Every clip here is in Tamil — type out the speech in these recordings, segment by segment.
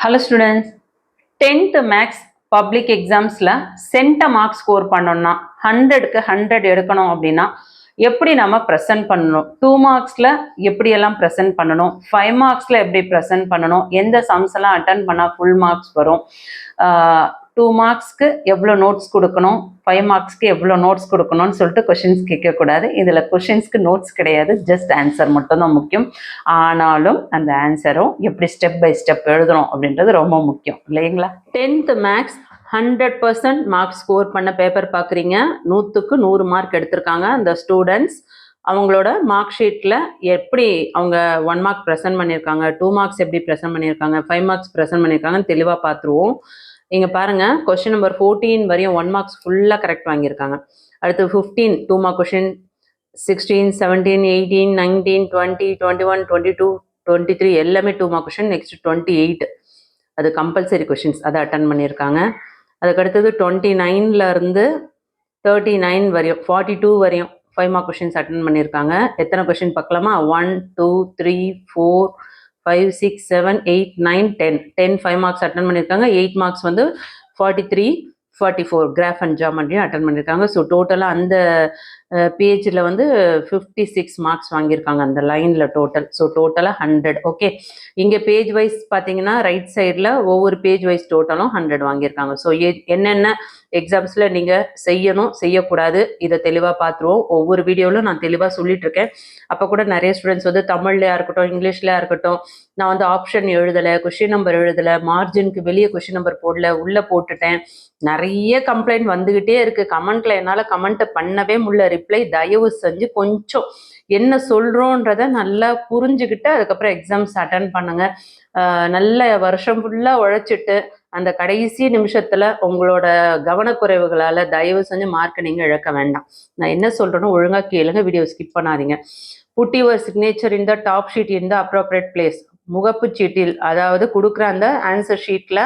Hello students, 10th Max Public Examsல சென்ட மார்க் ஸ்கோர் பண்ணோம்னா 100க்கு 100 எடுக்கணும் அப்படின்னா எப்படி நம்ம ப்ரெசென்ட் பண்ணணும், 2 மார்க்ஸில் எப்படியெல்லாம் ப்ரெசென்ட் பண்ணணும், 5 மார்க்ஸில் எப்படி ப்ரெசென்ட் பண்ணணும், எந்த சம்ஸ் எல்லாம் அட்டன் பண்ணால் ஃபுல் மார்க்ஸ் வரும், 2 மார்க்ஸ்க்கு எவ்வளோ நோட்ஸ் கொடுக்கணும், 5 மார்க்ஸ்க்கு எவ்வளோ நோட்ஸ் கொடுக்கணும்னு சொல்லிட்டு கொஷின்ஸ் கேட்கக்கூடாது. இதில் கொஷின்ஸ்க்கு நோட்ஸ் கிடையாது, ஜஸ்ட் ஆன்சர் மட்டும்தான் முக்கியம். ஆனாலும் அந்த ஆன்சரும் எப்படி ஸ்டெப் பை ஸ்டெப் எழுதணும் அப்படின்றது ரொம்ப முக்கியம் இல்லைங்களா. 10th மேக்ஸ் 100% மார்க் ஸ்கோர் பண்ண பேப்பர் பார்க்குறீங்க. 100க்கு 100 மார்க் எடுத்திருக்காங்க அந்த ஸ்டூடெண்ட்ஸ். அவங்களோட மார்க் ஷீட்டில் எப்படி அவங்க 1 மார்க் ப்ரெசென்ட் பண்ணியிருக்காங்க, 2 மார்க்ஸ் எப்படி ப்ரெசென்ட் பண்ணியிருக்காங்க, 5 மார்க்ஸ் ப்ரெசென்ட் பண்ணியிருக்காங்கன்னு தெளிவாக பார்த்துருவோம். இங்கே பாருங்கள், கொஸ்டின் நம்பர் 14 வரையும் 1 மார்க்ஸ் ஃபுல்லாக கரெக்ட் வாங்கியிருக்காங்க. அடுத்து 15 2 மார்க் கொஷின், 16 17 18 19 20 21 22 23 எல்லாமே 2 மார்க் கொஷின். நெக்ஸ்ட் 28 அது கம்பல்சரி கொஷின்ஸ், அதை அட்டன் பண்ணியிருக்காங்க. அதுக்கடுத்தது 29லேருந்து 39 வரையும் 42 வரையும் 5 மார்க் கொஷின்ஸ் அட்டன் பண்ணியிருக்காங்க. எத்தனை கொஷின் பார்க்கலாமா? 1 2 3 4 5 6 7 8 9 10 5 மார்க்ஸ் அட்டன் பண்ணியிருக்காங்க. 8 மார்க்ஸ் வந்து 43 44 கிராஃப் அண்ட் ஜாமெட்ரியும் அட்டன் பண்ணியிருக்காங்க. ஸோ டோட்டலாக அந்த பேஜில் வந்து 56 மார்க்ஸ் வாங்கியிருக்காங்க அந்த லைனில் டோட்டல். ஸோ டோட்டலாக 100. ஓகே, இங்கே பேஜ் வைஸ் பார்த்தீங்கன்னா ரைட் சைடில் ஒவ்வொரு பேஜ் வைஸ் டோட்டலும் 100 வாங்கியிருக்காங்க. ஸோ என்னென்ன எக்ஸாம்ஸில் நீங்கள் செய்யணும் செய்யக்கூடாது இதை தெளிவாக பார்த்துருவோம். ஒவ்வொரு வீடியோவிலும் நான் தெளிவாக சொல்லிட்டு இருக்கேன். அப்போ கூட நிறைய ஸ்டூடெண்ட்ஸ் வந்து தமிழ்லையா இருக்கட்டும் இங்கிலீஷ்லையா இருக்கட்டும் நான் வந்து ஆப்ஷன் எழுதலை, கொஷின் நம்பர் எழுதலை, மார்ஜினுக்கு வெளியே கொஷின் நம்பர் போடல, உள்ளே போட்டுட்டேன், நிறைய கம்ப்ளைண்ட் வந்துக்கிட்டே இருக்குது. கமெண்ட்டில் என்னால் கமெண்ட்டை பண்ணவே முடியல, ரிப்ளை தயவு செஞ்சு கொஞ்சம் என்ன சொல்கிறோன்றத நல்லா புரிஞ்சுக்கிட்டு அதுக்கப்புறம் எக்ஸாம்ஸ் அட்டன் பண்ணுங்கள். நல்ல வருஷம் ஃபுல்லாக உழைச்சிட்டு அந்த கடைசி நிமிஷத்தில் உங்களோட கவனக்குறைவுகளால் தயவு செஞ்சு மார்க்கை நீங்கள் இழக்க வேண்டாம். நான் என்ன சொல்கிறேன்னு ஒழுங்காக கேளுங்க, வீடியோ ஸ்கிப் பண்ணாதீங்க. Put your signature in the top sheet in the appropriate place. முகப்பு சீட்டில், அதாவது கொடுக்குற அந்த ஆன்சர் ஷீட்டில்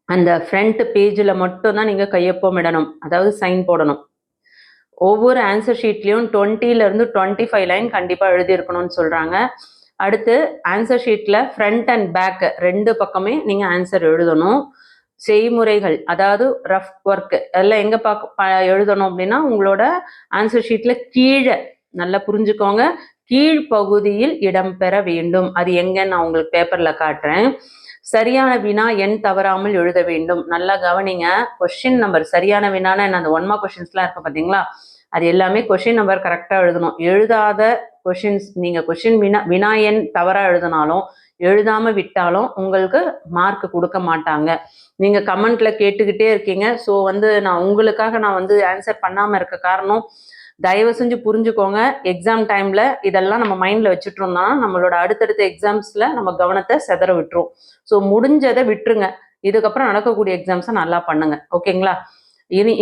அந்த ஃப்ரண்ட் பேஜில் மட்டும்தான் நீங்கள் கையொப்பம் இடணும், அதாவது சைன் போடணும். ஒவ்வொரு ஆன்சர் ஷீட்லேயும் 20லேருந்து 25 லைன் கண்டிப்பாக எழுதியிருக்கணும்னு சொல்கிறாங்க. அடுத்து ஆன்சர் ஷீட்டில் ஃப்ரண்ட் அண்ட் பேக் 2 பக்கமே நீங்கள் ஆன்சர் எழுதணும். செய்முறைகள், அதாவது ரஃப் ஒர்க் எல்லாம் எங்கே எழுதணும் அப்படின்னா உங்களோட ஆன்சர் ஷீட்டில் கீழே, நல்லா புரிஞ்சுக்கோங்க, கீழ்ப்பகுதியில் இடம்பெற வேண்டும். அது எங்கன்னு நான் உங்களுக்கு பேப்பரில் காட்டுறேன். சரியான வினா எண் தவறாமல் எழுத வேண்டும். நல்லா கவனிங்க. கொஸ்டின் நம்பர் சரியான வினான என்ன, அந்த 1 மார்க் கொஸ்டின்ஸ்லாம் இருக்கு பார்த்தீங்களா, அது எல்லாமே கொஸ்டின் நம்பர் கரெக்டாக எழுதணும். எழுதாத கொஷின்ஸ், நீங்கள் கொஷின் வினா எண் தவறாக எழுதினாலும் எழுதாமல் விட்டாலும் உங்களுக்கு மார்க் கொடுக்க மாட்டாங்க. நீங்கள் கமெண்ட்டில் கேட்டுக்கிட்டே இருக்கீங்க. ஸோ வந்து நான் உங்களுக்காக நான் வந்து ஆன்சர் பண்ணாமல் இருக்க காரணம் தயவு செஞ்சு புரிஞ்சுக்கோங்க. எக்ஸாம் டைமில் இதெல்லாம் நம்ம மைண்டில் வச்சுட்டோம்னா நம்மளோட அடுத்தடுத்த எக்ஸாம்ஸில் நம்ம கவனத்தை செதற விட்டுரும். ஸோ முடிஞ்சதை விட்டுருங்க. இதுக்கப்புறம் நடக்கக்கூடிய எக்ஸாம்ஸை நல்லா பண்ணுங்க. ஓகேங்களா?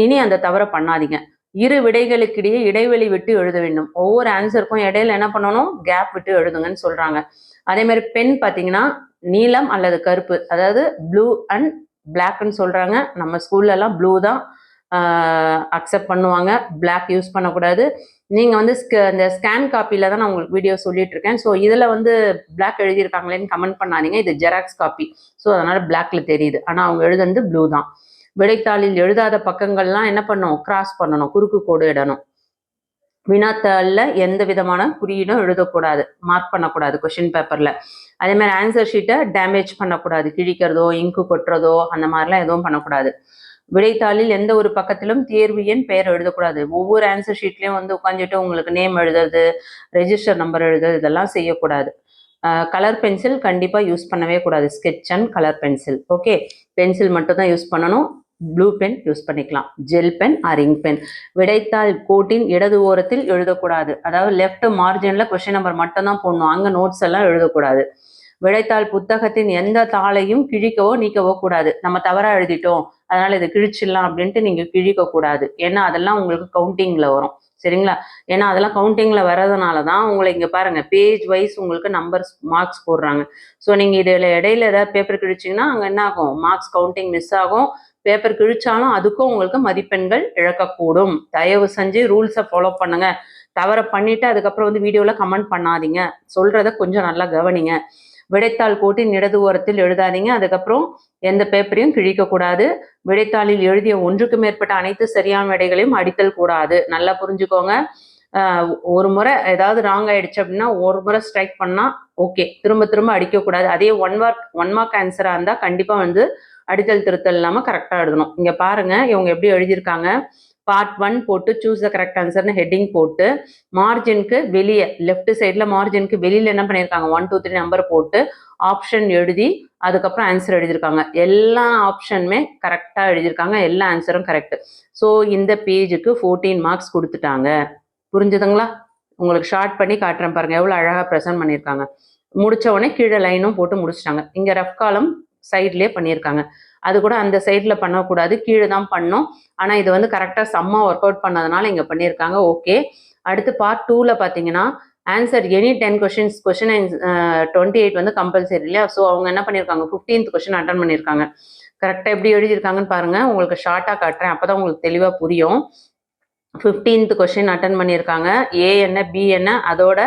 இனி அந்த தவறை பண்ணாதீங்க. இரு விடைகளுக்கிடையே இடைவெளி விட்டு எழுத வேண்டும். ஒவ்வொரு ஆன்சருக்கும் இடையில என்ன பண்ணணும், கேப் விட்டு எழுதுங்கன்னு சொல்கிறாங்க. அதே மாதிரி பென் பார்த்தீங்கன்னா நீலம் அல்லது கருப்பு, அதாவது ப்ளூ அண்ட் பிளாக்னு சொல்கிறாங்க. நம்ம ஸ்கூல்லலாம் ப்ளூ தான் அக்செப்ட் பண்ணுவாங்க, பிளாக் யூஸ் பண்ணக்கூடாது. நீங்கள் வந்து இந்த ஸ்கேன் காப்பியில் தான் நான் உங்களுக்கு வீடியோ சொல்லிட்டு இருக்கேன். ஸோ இதில் வந்து பிளாக் எழுதியிருக்காங்களேன்னு கமெண்ட் பண்ணாதீங்க. இது ஜெராக்ஸ் காப்பி, ஸோ அதனால் பிளாக்ல தெரியுது. ஆனால் அவங்க எழுதுனது ப்ளூ தான். விடைத்தாளில் எழுதாத பக்கங்கள்லாம் என்ன பண்ணணும், கிராஸ் பண்ணணும், குறுக்கு கோடு இடணும். வினாத்தாளில் எந்த விதமான குறியீடும் எழுதக்கூடாது, மார்க் பண்ணக்கூடாது கொஷின் பேப்பரில். அதே மாதிரி ஆன்சர் ஷீட்டை டேமேஜ் பண்ணக்கூடாது, கிழிக்கிறதோ இங்கு கொட்டுறதோ அந்த மாதிரிலாம் எதுவும் பண்ணக்கூடாது. விடைத்தாளில் எந்த ஒரு பக்கத்திலும் தேர்வு எண் பெயர் எழுதக்கூடாது. ஒவ்வொரு ஆன்சர் ஷீட்லேயும் வந்து உட்காந்துட்டு உங்களுக்கு நேம் எழுதுறது, ரெஜிஸ்டர் நம்பர் எழுதுறது, இதெல்லாம் செய்யக்கூடாது. கலர் பென்சில் கண்டிப்பாக யூஸ் பண்ணவே கூடாது, sketch and colour pencil. Okay, pencil மட்டும் தான் யூஸ் பண்ணணும். ப்ளூ பென் யூஸ் பண்ணிக்கலாம், gel pen or ink pen. விடைத்தாள் கோட்டின் இடது ஓரத்தில் எழுதக்கூடாது, அதாவது லெஃப்ட் மார்ஜினில் கொஸ்டின் நம்பர் மட்டும்தான் போடணும், அங்கே நோட்ஸ் எல்லாம் எழுதக்கூடாது. விடைத்தாள் புத்தகத்தின் எந்த தாளையும் கிழிக்கவோ நீக்கவோ கூடாது. நம்ம தவறாக எழுதிட்டோம் அதனால் இதை கிழிச்சிடலாம் அப்படின்ட்டு நீங்கள் கிழிக்கக்கூடாது. ஏன்னா அதெல்லாம் உங்களுக்கு கவுண்டிங்கில் வரும், சரிங்களா? ஏன்னா அதெல்லாம் கவுண்டிங்கில் வர்றதுனால தான் உங்களை இங்கே பாருங்கள் பேஜ் வைஸ் உங்களுக்கு நம்பர்ஸ் மார்க்ஸ் போடுறாங்க. ஸோ நீங்கள் இதில் இடையில ஏதாவது பேப்பர் கிழிச்சிங்கன்னா அங்கே என்ன ஆகும், மார்க்ஸ் கவுண்டிங் மிஸ் ஆகும். பேப்பர் கிழிச்சாலும் அதுக்கும் உங்களுக்கு மதிப்பெண்கள் இழக்கக்கூடும். தயவு செஞ்சு ரூல்ஸை ஃபாலோ பண்ணுங்கள். தவறை பண்ணிவிட்டு அதுக்கப்புறம் வந்து வீடியோவில் கமெண்ட் பண்ணாதீங்க. சொல்கிறத கொஞ்சம் நல்லா கவனிங்க. விடைத்தாள் கோட்டின் இடது ஓரத்தில் எழுதாதீங்க. அதுக்கப்புறம் எந்த பேப்பரையும் கிழிக்கக்கூடாது. விடைத்தாளில் எழுதிய ஒன்றுக்கு மேற்பட்ட அனைத்து சரியான விடைகளையும் அடித்தல் கூடாது. நல்லா புரிஞ்சுக்கோங்க. ஒரு முறை ஏதாவது ராங் ஆயிடுச்சு அப்படின்னா ஒரு முறை ஸ்ட்ரைக் பண்ணா ஓகே, திரும்ப திரும்ப அடிக்கக்கூடாது. அதே ஒன் மார்க் ஆன்சரா இருந்தா கண்டிப்பா வந்து அடித்தல் திருத்தல் இல்லாம கரெக்டா எழுதணும். இங்க பாருங்க இவங்க எப்படி எழுதியிருக்காங்க. பார்ட் 1 போட்டு சூஸ் த கரெக்ட் ஆன்சர்னு ஹெட்டிங் போட்டு மார்ஜினுக்கு வெளியே லெஃப்ட் சைட்ல மார்ஜினுக்கு வெளியில என்ன பண்ணியிருக்காங்க 1 2 3 நம்பர் போட்டு ஆப்ஷன் எழுதி அதுக்கப்புறம் ஆன்சர் எழுதியிருக்காங்க. எல்லா ஆப்ஷனுமே கரெக்டா எழுதியிருக்காங்க. எல்லா ஆன்சரும் கரெக்ட். ஸோ இந்த பேஜுக்கு 14 மார்க்ஸ் கொடுத்துட்டாங்க. புரிஞ்சுதுங்களா? உங்களுக்கு ஷார்ட் பண்ணி காட்டுறேன் பாருங்க எவ்வளோ அழகாக ப்ரெசென்ட் பண்ணியிருக்காங்க. முடிச்ச உடனே கீழே லைனும் போட்டு முடிச்சிட்டாங்க. இங்கே ரஃப் காலம் சைட்லேயே பண்ணியிருக்காங்க. அது கூட அந்த சைடில் பண்ணக்கூடாது, கீழே தான் பண்ணோம். ஆனால் இது வந்து கரெக்டாக செம்மாக ஒர்க் அவுட் பண்ணதுனால இங்கே பண்ணியிருக்காங்க. ஓகே. அடுத்து பார்ட் 2ல பார்த்தீங்கன்னா ஆன்சர் எனி 10 கொஷின்ஸ் கொஷின் 28 வந்து கம்பல்சரி இல்லையா? ஸோ அவங்க என்ன பண்ணியிருக்காங்க 15th கொஷின் அட்டன் பண்ணியிருக்காங்க. கரெக்டாக எப்படி எழுதியிருக்காங்கன்னு பாருங்கள். உங்களுக்கு ஷார்ட்டாக காட்டுறேன் அப்போ தான் உங்களுக்கு தெளிவாக புரியும். 15th கொஷின் அட்டன் பண்ணியிருக்காங்க. ஏ என்ன பி என்ன அதோட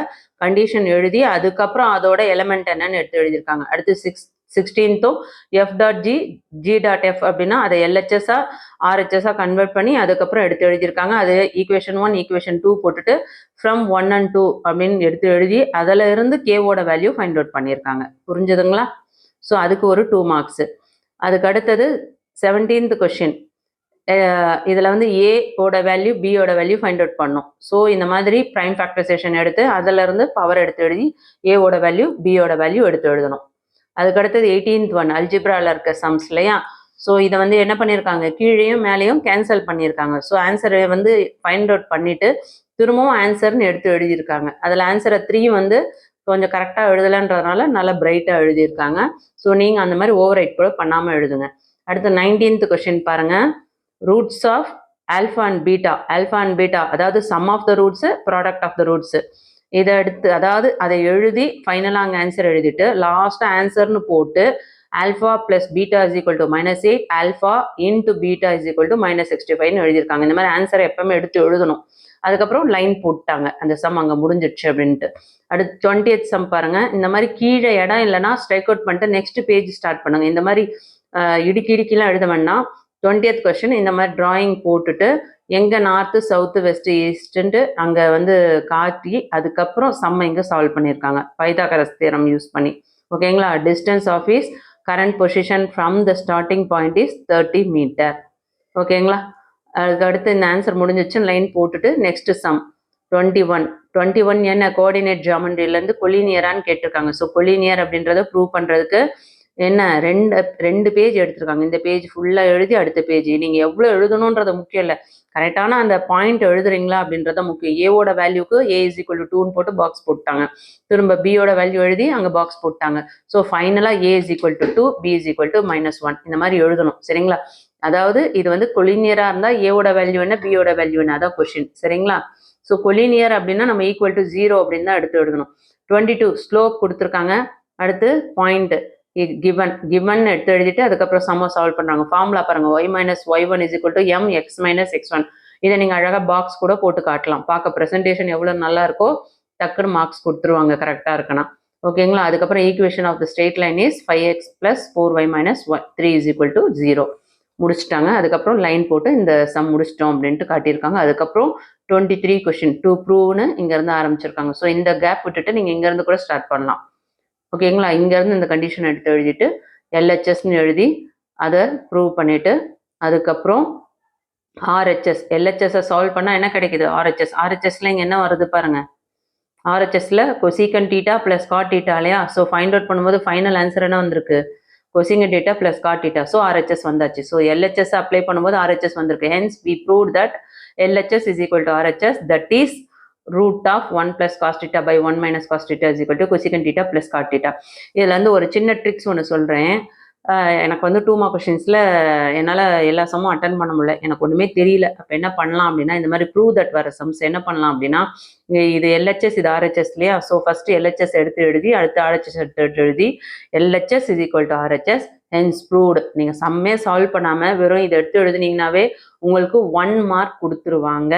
கண்டிஷன் எழுதி அதுக்கப்புறம் அதோட எலமெண்ட் என்னன்னு எடுத்து எழுதியிருக்காங்க. அடுத்து 16th f.g.f அப்படின்னா அதை LHS-ஆ RHS-ஆ கன்வெர்ட் பண்ணி அதுக்கப்புறம் எடுத்து எழுதியிருக்காங்க. அது ஈக்குவேஷன் 1 ஈக்குவேஷன் 2 போட்டுட்டு ஃப்ரம் 1 and 2 அப்படின்னு எடுத்து எழுதி அதில் இருந்து கேவோட வேல்யூ ஃபைண்ட் அவுட் பண்ணியிருக்காங்க. புரிஞ்சுதுங்களா? ஸோ அதுக்கு ஒரு 2 மார்க்ஸ். அதுக்கு அடுத்தது 17th கொஷின். இதில் வந்து ஏவோட வேல்யூ பியோட வேல்யூ ஃபைண்ட் அவுட் பண்ணோம். ஸோ இந்த மாதிரி ப்ரைம் ஃபேக்டரைசேஷன் எடுத்து அதிலிருந்து பவர் எடுத்து எழுதி ஏவோட வேல்யூ பியோட வேல்யூ எடுத்து எழுதணும். அதுக்கடுத்தது 18th ஒன் அல்ஜிப்ராவில் இருக்க சம்ஸ் இல்லையா? ஸோ இதை வந்து என்ன பண்ணியிருக்காங்க கீழேயும் மேலேயும் கேன்சல் பண்ணியிருக்காங்க. ஸோ ஆன்சரை வந்து ஃபைண்ட் அவுட் பண்ணிட்டு திரும்பவும் ஆன்சர்னு எடுத்து எழுதியிருக்காங்க. அதில் ஆன்சரை 3 வந்து கொஞ்சம் கரெக்டாக எழுதலைன்றதுனால நல்லா பிரைட்டாக எழுதியிருக்காங்க. ஸோ நீங்கள் அந்த மாதிரி ஓவர் ரைட் கூட பண்ணாமல் எழுதுங்க. அடுத்து 19th கொஷின் பாருங்கள். Roots of alpha and beta அதாவது sum of the roots product of the roots இதை எடுத்து அதாவது அதை எழுதி ஃபைனலாக அங்கே ஆன்சர் எழுதிட்டு லாஸ்ட்டாக ஆன்சர்னு போட்டு alpha plus beta is equal to -8 alpha into beta is equal to -65 எழுதியிருக்காங்க. இந்த மாதிரி ஆன்சரை எப்பவுமே எடுத்து எழுதணும். அதுக்கப்புறம் லைன் போட்டாங்க அந்த சம் அங்கே முடிஞ்சிடுச்சு அப்படின்ட்டு. அடுத்து 20th சம் பாருங்க. இந்த மாதிரி கீழே இடம் இல்லைன்னா ஸ்ட்ரைக் அவுட் பண்ணிட்டு நெக்ஸ்ட் பேஜ் ஸ்டார்ட் பண்ணுங்க. இந்த மாதிரி இடுக்கிலாம் எழுத வேண்டாம். 20th கொஸ்டின் இந்த மாதிரி டிராயிங் போட்டுட்டு எங்கே நார்த்து சவுத்து வெஸ்ட் ஈஸ்ட்டுன்ட்டு அங்கே வந்து காட்டி அதுக்கப்புறம் சம்ம இங்கே சால்வ் பண்ணியிருக்காங்க பைத்தாகரஸ் தியரம் யூஸ் பண்ணி. ஓகேங்களா? Distance of is current position from the starting point is 30 metre. ஓகேங்களா? அதுக்கு அடுத்து இந்த ஆன்சர் முடிஞ்சிச்சு லைன் போட்டுட்டு நெக்ஸ்ட் சம் 21 என்ன கோஆர்டினேட் ஜியாமெட்ரியிலேருந்து கொலினியரான்னு கேட்டிருக்காங்க. ஸோ கொலினியர் அப்படின்றத ப்ரூவ் பண்ணுறதுக்கு என்ன ரெண்டு பேஜ் எடுத்திருக்காங்க. இந்த பேஜ் ஃபுல்லாக எழுதி அடுத்த பேஜ் நீங்கள் எவ்வளோ எழுதணுன்றது முக்கியம் இல்லை, கரெக்டான அந்த பாயிண்ட் எழுதுறீங்களா அப்படின்றத முக்கியம். ஏவோட வேல்யூக்கு A = 2ன்னு போட்டு பாக்ஸ் போட்டாங்க. திரும்ப பியோட வேல்யூ எழுதி அங்கே பாக்ஸ் போட்டாங்க. ஸோ ஃபைனலாக A = 2 B = -1 இந்த மாதிரி எழுதணும். சரிங்களா? அதாவது இது வந்து கொலினியராக இருந்தால் ஏவோட வேல்யூ என்ன பியோட வேல்யூ என்ன அதான் கொஷின். சரிங்களா? ஸோ கொலினியர் அப்படின்னா நம்ம = 0 அப்படின்னு தான் எடுத்து எழுதணும். 22 ஸ்லோப் கொடுத்துருக்காங்க. அடுத்து பாயிண்ட் கிவன் எடுத்து எழுதிட்டு அதுக்கப்புறம் சம்ம சால்வ் பண்ணுறாங்க. ஃபார்முலா பாருங்க y - y1 = mx - x1. இதை நீங்கள் அழகாக பாக்ஸ் கூட போட்டு காட்டலாம். பார்க்க ப்ரெசன்டேஷன் எவ்வளோ நல்லா இருக்கோ டக்குன்னு மார்க்ஸ் கொடுத்துருவாங்க கரெக்டாக இருக்குன்னா. ஓகேங்களா? அதுக்கப்புறம் equation of the straight line is 5x + 4y - 3 = 0 முடிச்சிட்டாங்க. அதுக்கப்புறம் லைன் போட்டு இந்த சம் முடிச்சிட்டோம் அப்படின்ட்டு காட்டியிருக்காங்க. அதுக்கப்புறம் 23 கொஷின் டு ப்ரூவ்னு இங்கேருந்து ஆரம்பிச்சிருக்காங்க. ஸோ இந்த கேப் விட்டுட்டு நீங்கள் இங்கேருந்து கூட ஸ்டார்ட் பண்ணலாம். ஓகேங்களா? இங்கேருந்து இந்த கண்டிஷன் எடுத்து எழுதிட்டு LHSன்னு எழுதி அதை ப்ரூவ் பண்ணிவிட்டு அதுக்கப்புறம் LHSஐ சால்வ் பண்ணால் என்ன கிடைக்குது RHSல இங்கே என்ன வருது பாருங்கள். RHSல cosecant theta plus cot theta இல்லையா? ஸோ ஃபைண்ட் அவுட் பண்ணும்போது ஃபைனல் ஆன்சர் என்ன வந்திருக்கு cosecant theta plus cot theta. So RHS வந்தாச்சு. ஸோ LHS அப்ளை பண்ணும்போது RHS வந்திருக்கு. Hence we prove that LHS = RHS, that is root of 1 + cos theta by 1 - cos theta = cosecant theta + cot theta. இதில் வந்து ஒரு சின்ன ட்ரிக்ஸ் ஒன்று சொல்கிறேன். எனக்கு வந்து 2 மார்க் கொஷின்ஸில் என்னால் எல்லா சம்மும் அட்டன் பண்ண முடியல, எனக்கு ஒன்றுமே தெரியல. அப்போ என்ன பண்ணலாம் அப்படின்னா இந்த மாதிரி ப்ரூவ் தட் வர சம்ஸ் என்ன பண்ணலாம் அப்படின்னா இது LHS இது RHS இல்லையா? ஸோ ஃபஸ்ட்டு LHS எடுத்து எழுதி அடுத்து RHS எடுத்து எழுதி LHS = RHS ஹென்ஸ் ப்ரூவ்டு. நீங்கள் சம்மே சால்வ் பண்ணாமல் வெறும் இதை எடுத்து எழுதினீங்கன்னாவே உங்களுக்கு 1 மார்க் கொடுத்துருவாங்க.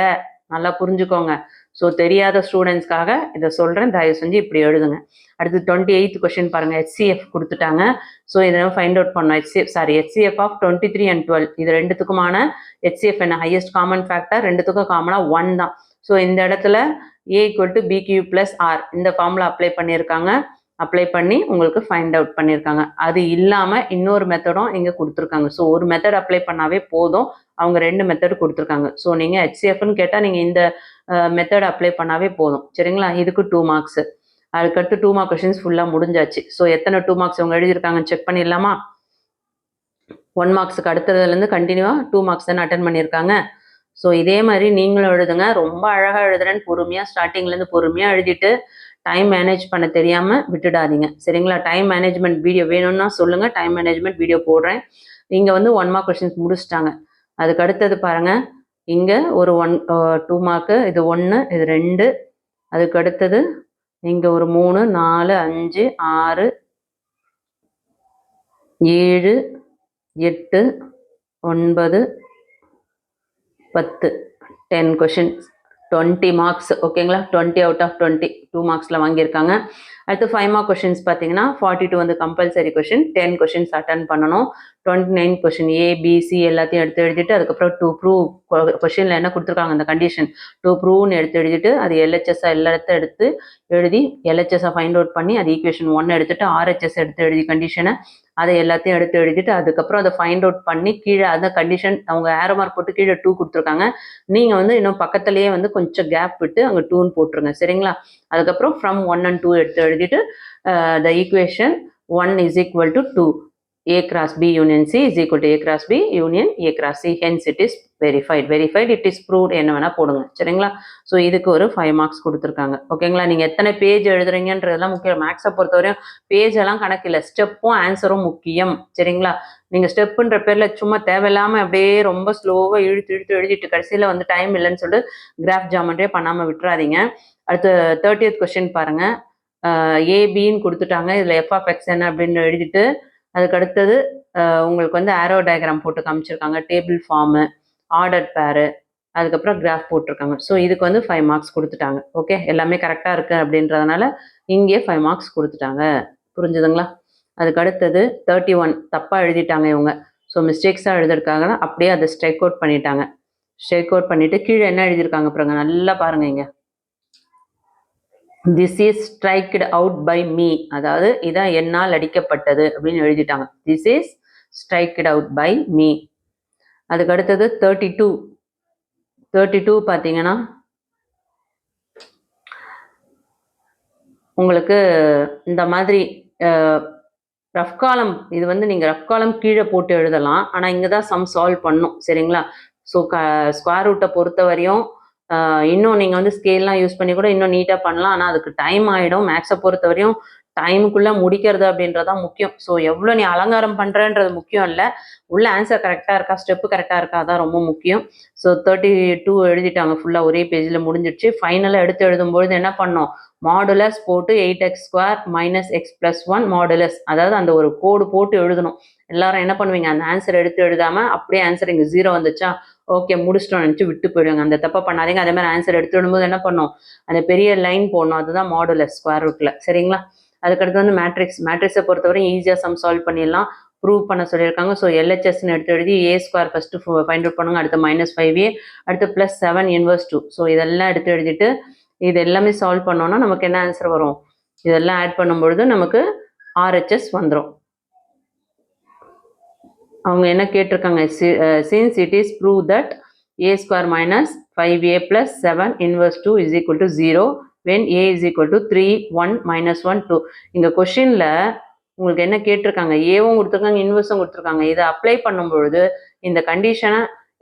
நல்லா புரிஞ்சுக்கோங்க. ஸோ தெரியாத ஸ்டூடெண்ட்ஸ்க்காக இதை சொல்கிறேன், தயவு செஞ்சு இப்படி எழுதுங்க. அடுத்து 28th கொஸ்டின் பாருங்கள். HCF கொடுத்துட்டாங்க. ஸோ இதை ஃபைண்ட் அவுட் பண்ணோம். HCF ஆஃப் 23 and 12 இது ரெண்டுத்துக்குமான HCF என்ன, ஹையஸ்ட் காமன் ஃபேக்டர், ரெண்டுத்துக்கும் காமனாக 1 தான். ஸோ இந்த இடத்துல A = BQ + R இந்த ஃபார்முலா அப்ளை பண்ணி உங்களுக்கு ஃபைண்ட் அவுட் பண்ணியிருக்காங்க. அது இல்லாமல் இன்னொரு மெத்தடும் இங்கே கொடுத்துருக்காங்க. ஸோ ஒரு மெத்தட் அப்ளை பண்ணாவே போதும், அவங்க 2 மெத்தட் கொடுத்துருக்காங்க. ஸோ நீங்கள் HCFன்னு கேட்டால் நீங்கள் இந்த மெத்தட் அப்ளை பண்ணாவே போதும். சரிங்களா? இதுக்கு 2 மார்க்ஸு. அதுக்கடுத்து 2 மார்க் கொஷின்ஸ் ஃபுல்லாக முடிஞ்சாச்சு. ஸோ எத்தனை 2 மார்க்ஸ் அவங்க எழுதியிருக்காங்கன்னு செக் பண்ணிடலாமா? 1 மார்க்ஸுக்கு அடுத்ததுலேருந்து கண்டினியூவாக 2 மார்க்ஸ் தானே அட்டன் பண்ணியிருக்காங்க. ஸோ இதே மாதிரி நீங்களும் எழுதுங்க. ரொம்ப அழகாக எழுதுறேன்னு பொறுமையாக ஸ்டார்டிங்லேருந்து பொறுமையாக எழுதிட்டு டைம் மேனேஜ் பண்ண தெரியாமல் விட்டுடாதீங்க. சரிங்களா? டைம் மேனேஜ்மெண்ட் வீடியோ வேணும்னா சொல்லுங்கள், டைம் மேனேஜ்மெண்ட் வீடியோ போடுறேன். இங்கே வந்து 1 மார்க் கொஷின்ஸ் முடிச்சிட்டாங்க. அதுக்கு அடுத்தது பாருங்கள், இங்கே ஒரு 2 மார்க்கு, இது 1, இது 2, அதுக்கு அடுத்தது இங்கே ஒரு 3, 4, 5, 6, 7, 8, 9, 10, 10 கொஷின்ஸ், 20 மார்க்ஸ். ஓகேங்களா? 20 out of 20 2 மார்க்ஸில் வாங்கியிருக்காங்க. அடுத்து 5 மார்க் கொஷின்ஸ் பார்த்தீங்கன்னா 42 வந்து கம்பல்சரி கொஷின், 10 கொஷின்ஸ் அட்டன் பண்ணணும். 29 கொஷின் ABC எல்லாத்தையும் எடுத்து எழுதிட்டு அதுக்கப்புறம் டு ப்ரூவ் கொஷினில் என்ன கொடுத்துருக்காங்க அந்த கண்டிஷன் டு ப்ரூவ்னு எடுத்து எழுதிட்டு அது LHSஆ எல்லாத்தையும் எடுத்து எழுதி LHSஆ ஃபைண்ட் அவுட் பண்ணி அது ஈக்குவேஷன் 1 எடுத்துட்டு RHS எடுத்து எழுதி கண்டிஷனை அதை எல்லாத்தையும் எடுத்து எழுதிட்டு அதுக்கப்புறம் அதை ஃபைண்ட் அவுட் பண்ணி கீழே அந்த கண்டிஷன் அவங்க ஏரோ மார்க் போட்டு கீழே 2 கொடுத்துருக்காங்க. நீங்கள் வந்து இன்னும் பக்கத்துலேயே வந்து கொஞ்சம் கேப் விட்டு அங்கே 2ன்னு போட்டுருங்க. சரிங்களா? அதுக்கப்புறம் ஃப்ரம் 1 and 2 எடுத்து எழுதிட்டு the equation 1 is equal to 2. A cross B union C is equal to A cross B union A cross C. Hence it is verified. It is proved. என்ன வேணா போடுங்க. சரிங்களா? ஸோ இதுக்கு ஒரு 5 மார்க்ஸ் கொடுத்துருக்காங்க. ஓகேங்களா? நீங்கள் எத்தனை பேஜ் எழுதுறீங்கன்றதெல்லாம் முக்கியம். மேக்ஸை பொறுத்தவரையும் பேஜ் எல்லாம் கணக்கில்லை, ஸ்டெப்பும் ஆன்சரும் முக்கியம். சரிங்களா? நீங்கள் ஸ்டெப்புன்ற பேரில் சும்மா தேவையில்லாமல் அப்படியே ரொம்ப ஸ்லோவாக இழுத்து எழுதிட்டு கடைசியில் வந்து டைம் இல்லைன்னு சொல்லிட்டு கிராஃப் ஜாமெண்ட்ரியே பண்ணாமல் விட்டுறாதீங்க. அடுத்து 30th கொஸ்டின் பாருங்கள். ஏபின்னு கொடுத்துட்டாங்க. இதில் f(x) என்ன அப்படின்னு எழுதிட்டு அதுக்கு அடுத்தது உங்களுக்கு வந்து ஆரோ டயக்ராம் போட்டு காமிச்சிருக்காங்க, டேபிள் ஃபார்மு, ஆர்டர் பேரு, அதுக்கப்புறம் கிராஃப் போட்டிருக்காங்க. ஸோ இதுக்கு வந்து 5 மார்க்ஸ் கொடுத்துட்டாங்க. ஓகே, எல்லாமே கரெக்டாக இருக்குது அப்படின்றதுனால இங்கே 5 மார்க்ஸ் கொடுத்துட்டாங்க. புரிஞ்சுதுங்களா? அதுக்கு அடுத்தது 31 தப்பாக எழுதிட்டாங்க இவங்க. ஸோ மிஸ்டேக்ஸாக எழுதிருக்காங்கன்னா அப்படியே அதை ஸ்ட்ரைக் அவுட் பண்ணிட்டாங்க. ஸ்ட்ரைக் அவுட் பண்ணிவிட்டு கீழே என்ன எழுதியிருக்காங்க பாருங்க, நல்லா பாருங்க. இங்கே this is striked out by me, அதாவது இதான் என்னால் அடிக்கப்பட்டது அப்படின்னு எழுதிட்டாங்க. This is striked out by me. அதுக்கு அடுத்தது 32 பார்த்தீங்கன்னா உங்களுக்கு இந்த மாதிரி ரஃப் காலம், இது வந்து நீங்கள் ரஃப் காலம் கீழே போட்டு எழுதலாம். ஆனால் இங்கே தான் சம் சால்வ் பண்ணும். சரிங்களா? ஸோ ஸ்கொயர் ரூட்டை பொறுத்த வரையும் இன்னும் நீங்கள் வந்து ஸ்கேல்லாம் யூஸ் பண்ணி கூட இன்னும் நீட்டாக பண்ணலாம். ஆனால் அதுக்கு டைம் ஆகிடும். மேக்ஸை பொறுத்த வரையும் டைமுக்குள்ளே முடிக்கிறது அப்படின்றதான் முக்கியம். ஸோ எவ்வளோ நீ அலங்காரம் பண்ணுறன்றது முக்கியம் இல்லை, உள்ள ஆன்சர் கரெக்டாக இருக்கா, ஸ்டெப்பு கரெக்டாக இருக்கா, அதான் ரொம்ப முக்கியம். ஸோ 32 எழுதிட்டாங்க. ஃபுல்லாக ஒரே பேஜில் முடிஞ்சிடுச்சு. ஃபைனலாக எடுத்து எழுதும்பொழுது என்ன பண்ணோம், மாடுலஸ் போட்டு 8x² - x+1 மாடுலஸ், அதாவது அந்த ஒரு கோடு போட்டு எழுதணும். எல்லாரும் என்ன பண்ணுவீங்க, அந்த ஆன்சர் எடுத்து எழுதாமல் அப்படியே ஆன்சர் இங்கே 0 வந்துச்சா ஓகே முடிச்சிட்டோம் நினச்சி விட்டு போயிடுவாங்க. அந்த தப்பை பண்ணாதீங்க. அதே மாதிரி ஆன்சர் எடுத்து விடும்போது என்ன பண்ணணும், அந்த பெரிய லைன் போடணும். அதுதான் மாடுலஸ் ஸ்கொயர் ரூட்டில். சரிங்களா? அதுக்கடுத்து வந்து மேட்ரிக்ஸை பொறுத்தவரை ஈஸியாக சம் சால்வ் பண்ணிடலாம். ப்ரூவ் பண்ண சொல்லியிருக்காங்க. ஸோ LHSன்னு எடுத்து எழுதி A² ஃபஸ்ட்டு ஃபைண்ட் அவுட் பண்ணுங்க. அடுத்து -5A, அடுத்து +7 இன்வர்ஸ் 2. ஸோ இதெல்லாம் எடுத்து எழுதிட்டு இது எல்லாமே சால்வ் பண்ணோன்னா நமக்கு என்ன ஆன்சர் வரும், இதெல்லாம் ஆட் பண்ணும்பொழுது நமக்கு RHS வந்துடும். அவங்க என்ன கேட்டிருக்காங்க, since it is proved that A² - 5A + 7 inverse 2 is equal to 0 when A is equal to 3 1 - 1 2. இங்கே கொஷினில் உங்களுக்கு என்ன கேட்டிருக்காங்க, ஏவும் கொடுத்துருக்காங்க இன்வர்ஸும் கொடுத்துருக்காங்க. இதை அப்ளை பண்ணும்பொழுது இந்த கண்டிஷனை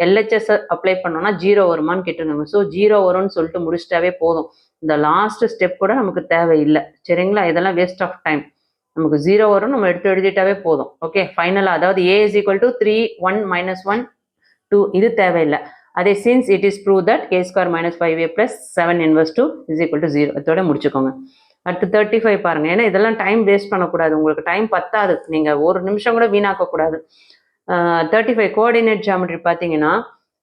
LHS அப்ளை பண்ணோன்னா 0 வருமானு கேட்டிருக்காங்க. ஸோ 0 வரும்னு சொல்லிட்டு முடிச்சிட்டாவே போதும். இந்த லாஸ்ட் ஸ்டெப் கூட நமக்கு தேவையில்லை. சரிங்களா? இதெல்லாம் வேஸ்ட் ஆஃப் டைம். நமக்கு 0 வரும், நம்ம எடுத்து எழுதிட்டாவே போதும். ஓகே, ஃபைனலாக அதாவது A is equal to 3 1 - 1 2 இது தேவையில்லை. அதே since it is proved that A² - 5A + 7 inverse 2 is equal to 0 இதோட முடிச்சுக்கோங்க. அடுத்து 35 பாருங்க. ஏன்னா இதெல்லாம் டைம் வேஸ்ட் பண்ணக்கூடாது, உங்களுக்கு டைம் பத்தாது, நீங்கள் ஒரு நிமிஷம் கூட வீணாக்கக்கூடாது. 35 கோஆர்டினேட் ஜியாமெட்ரி பார்த்தீங்கன்னா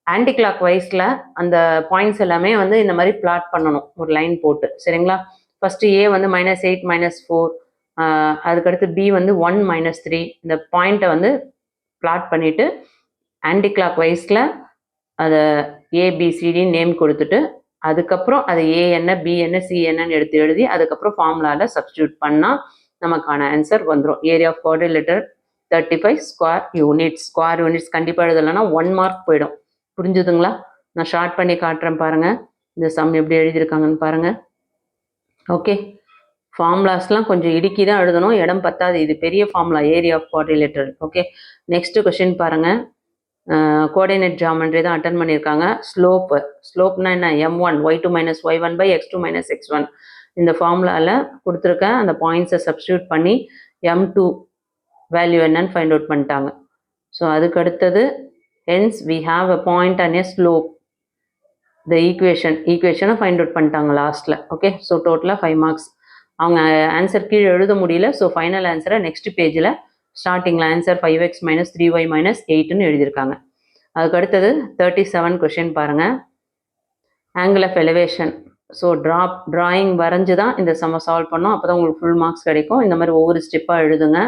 ஆன்டி கிளாக் வைஸில் அந்த பாயிண்ட்ஸ் எல்லாமே வந்து இந்த மாதிரி பிளாட் பண்ணணும் ஒரு லைன் போட்டு. சரிங்களா? ஃபஸ்ட்டு ஏ வந்து -8 -4, அதுக்கடுத்து பி வந்து 1 -3. இந்த பாயிண்ட்டை வந்து பிளாட் பண்ணிவிட்டு ஆன்டி கிளாக் வைஸில் அதை ஏபிசிடி நேம் கொடுத்துட்டு அதுக்கப்புறம் அது ஏ என்ன பி என்ன சி என்னன்னு எடுத்து எழுதி அதுக்கப்புறம் ஃபார்முலாவில் சப்ஸ்டியூட் பண்ணால் நமக்கான ஆன்சர் வந்துடும். Area of quadrilateral 35 square units. Square units கண்டிப்பாக எழுதலைன்னா 1 மார்க் போயிடும். புரிஞ்சுதுங்களா? நான் ஷார்ட் பண்ணி காட்டுறேன் பாருங்கள். இந்த சம் எப்படி எழுதியிருக்காங்கன்னு பாருங்கள். ஓகே, ஃபார்முலாஸ்லாம் கொஞ்சம் இடுக்கி தான் எழுதணும், இடம் பத்தாது. இது பெரிய formula, area of quadrilateral. Okay, next question பாருங்கள். கோஆர்டினேட் ஜியாமெட்ரி தான் அட்டன் பண்ணியிருக்காங்க. ஸ்லோப்னா என்ன? m1 y2 - y1 / x2 - x1. இந்த ஃபார்முலாவில் கொடுத்துருக்கேன் அந்த பாயிண்ட்ஸை சப்ஸ்டியூட் பண்ணி m2 வேல்யூ என்னன்னு ஃபைண்ட் அவுட் பண்ணிட்டாங்க. ஸோ அதுக்கு அடுத்தது hence we have a point and a slope. the ஈக்குவேஷனை ஃபைண்ட் அவுட் பண்ணிட்டாங்க லாஸ்ட்டில். ஓகே, ஸோ டோட்டலாக 5 மார்க்ஸ். அவங்க ஆன்சர் கீழே எழுத முடியல. ஸோ ஃபைனல் ஆன்சரை நெக்ஸ்ட் பேஜில் ஸ்டார்டிங்கில் ஆன்சர் 5x - 3y - 8ன்னு எழுதியிருக்காங்க. அதுக்கு அடுத்தது 37 கொஷின் பாருங்கள். Angle of elevation. So drawing வரைஞ்சி தான் இந்த சம்மை சால்வ் பண்ணோம். அப்போ தான் உங்களுக்கு ஃபுல் மார்க்ஸ் கிடைக்கும். இந்த மாதிரி ஒவ்வொரு ஸ்டெப்பாக எழுதுங்க.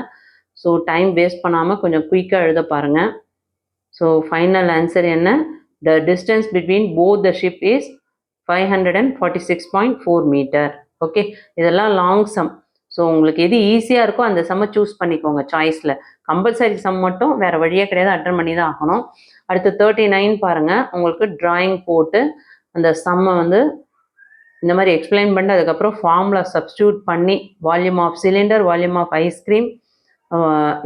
ஸோ டைம் வேஸ்ட் பண்ணாமல் கொஞ்சம் குயிக்காக எழுத பாருங்கள். ஸோ ஃபைனல் ஆன்சர் என்ன? The distance between both the ship is 546.4 meter. Okay, இதெல்லாம் லாங் சம். ஸோ உங்களுக்கு எது ஈஸியாக இருக்கோ அந்த சம்மை சூஸ் பண்ணிக்கோங்க சாய்ஸில். கம்பல்சரி சம் மட்டும் வேறு வழியே கிடையாது, அட்டன் பண்ணி தான் ஆகணும். அடுத்து 39 பாருங்கள். உங்களுக்கு ட்ராயிங் போட்டு அந்த சம்மை வந்து இந்த மாதிரி எக்ஸ்பிளைன் பண்ணிட்டு அதுக்கப்புறம் ஃபார்முலா சப்ஸ்டியூட் பண்ணி volume of cylinder, volume of ice cream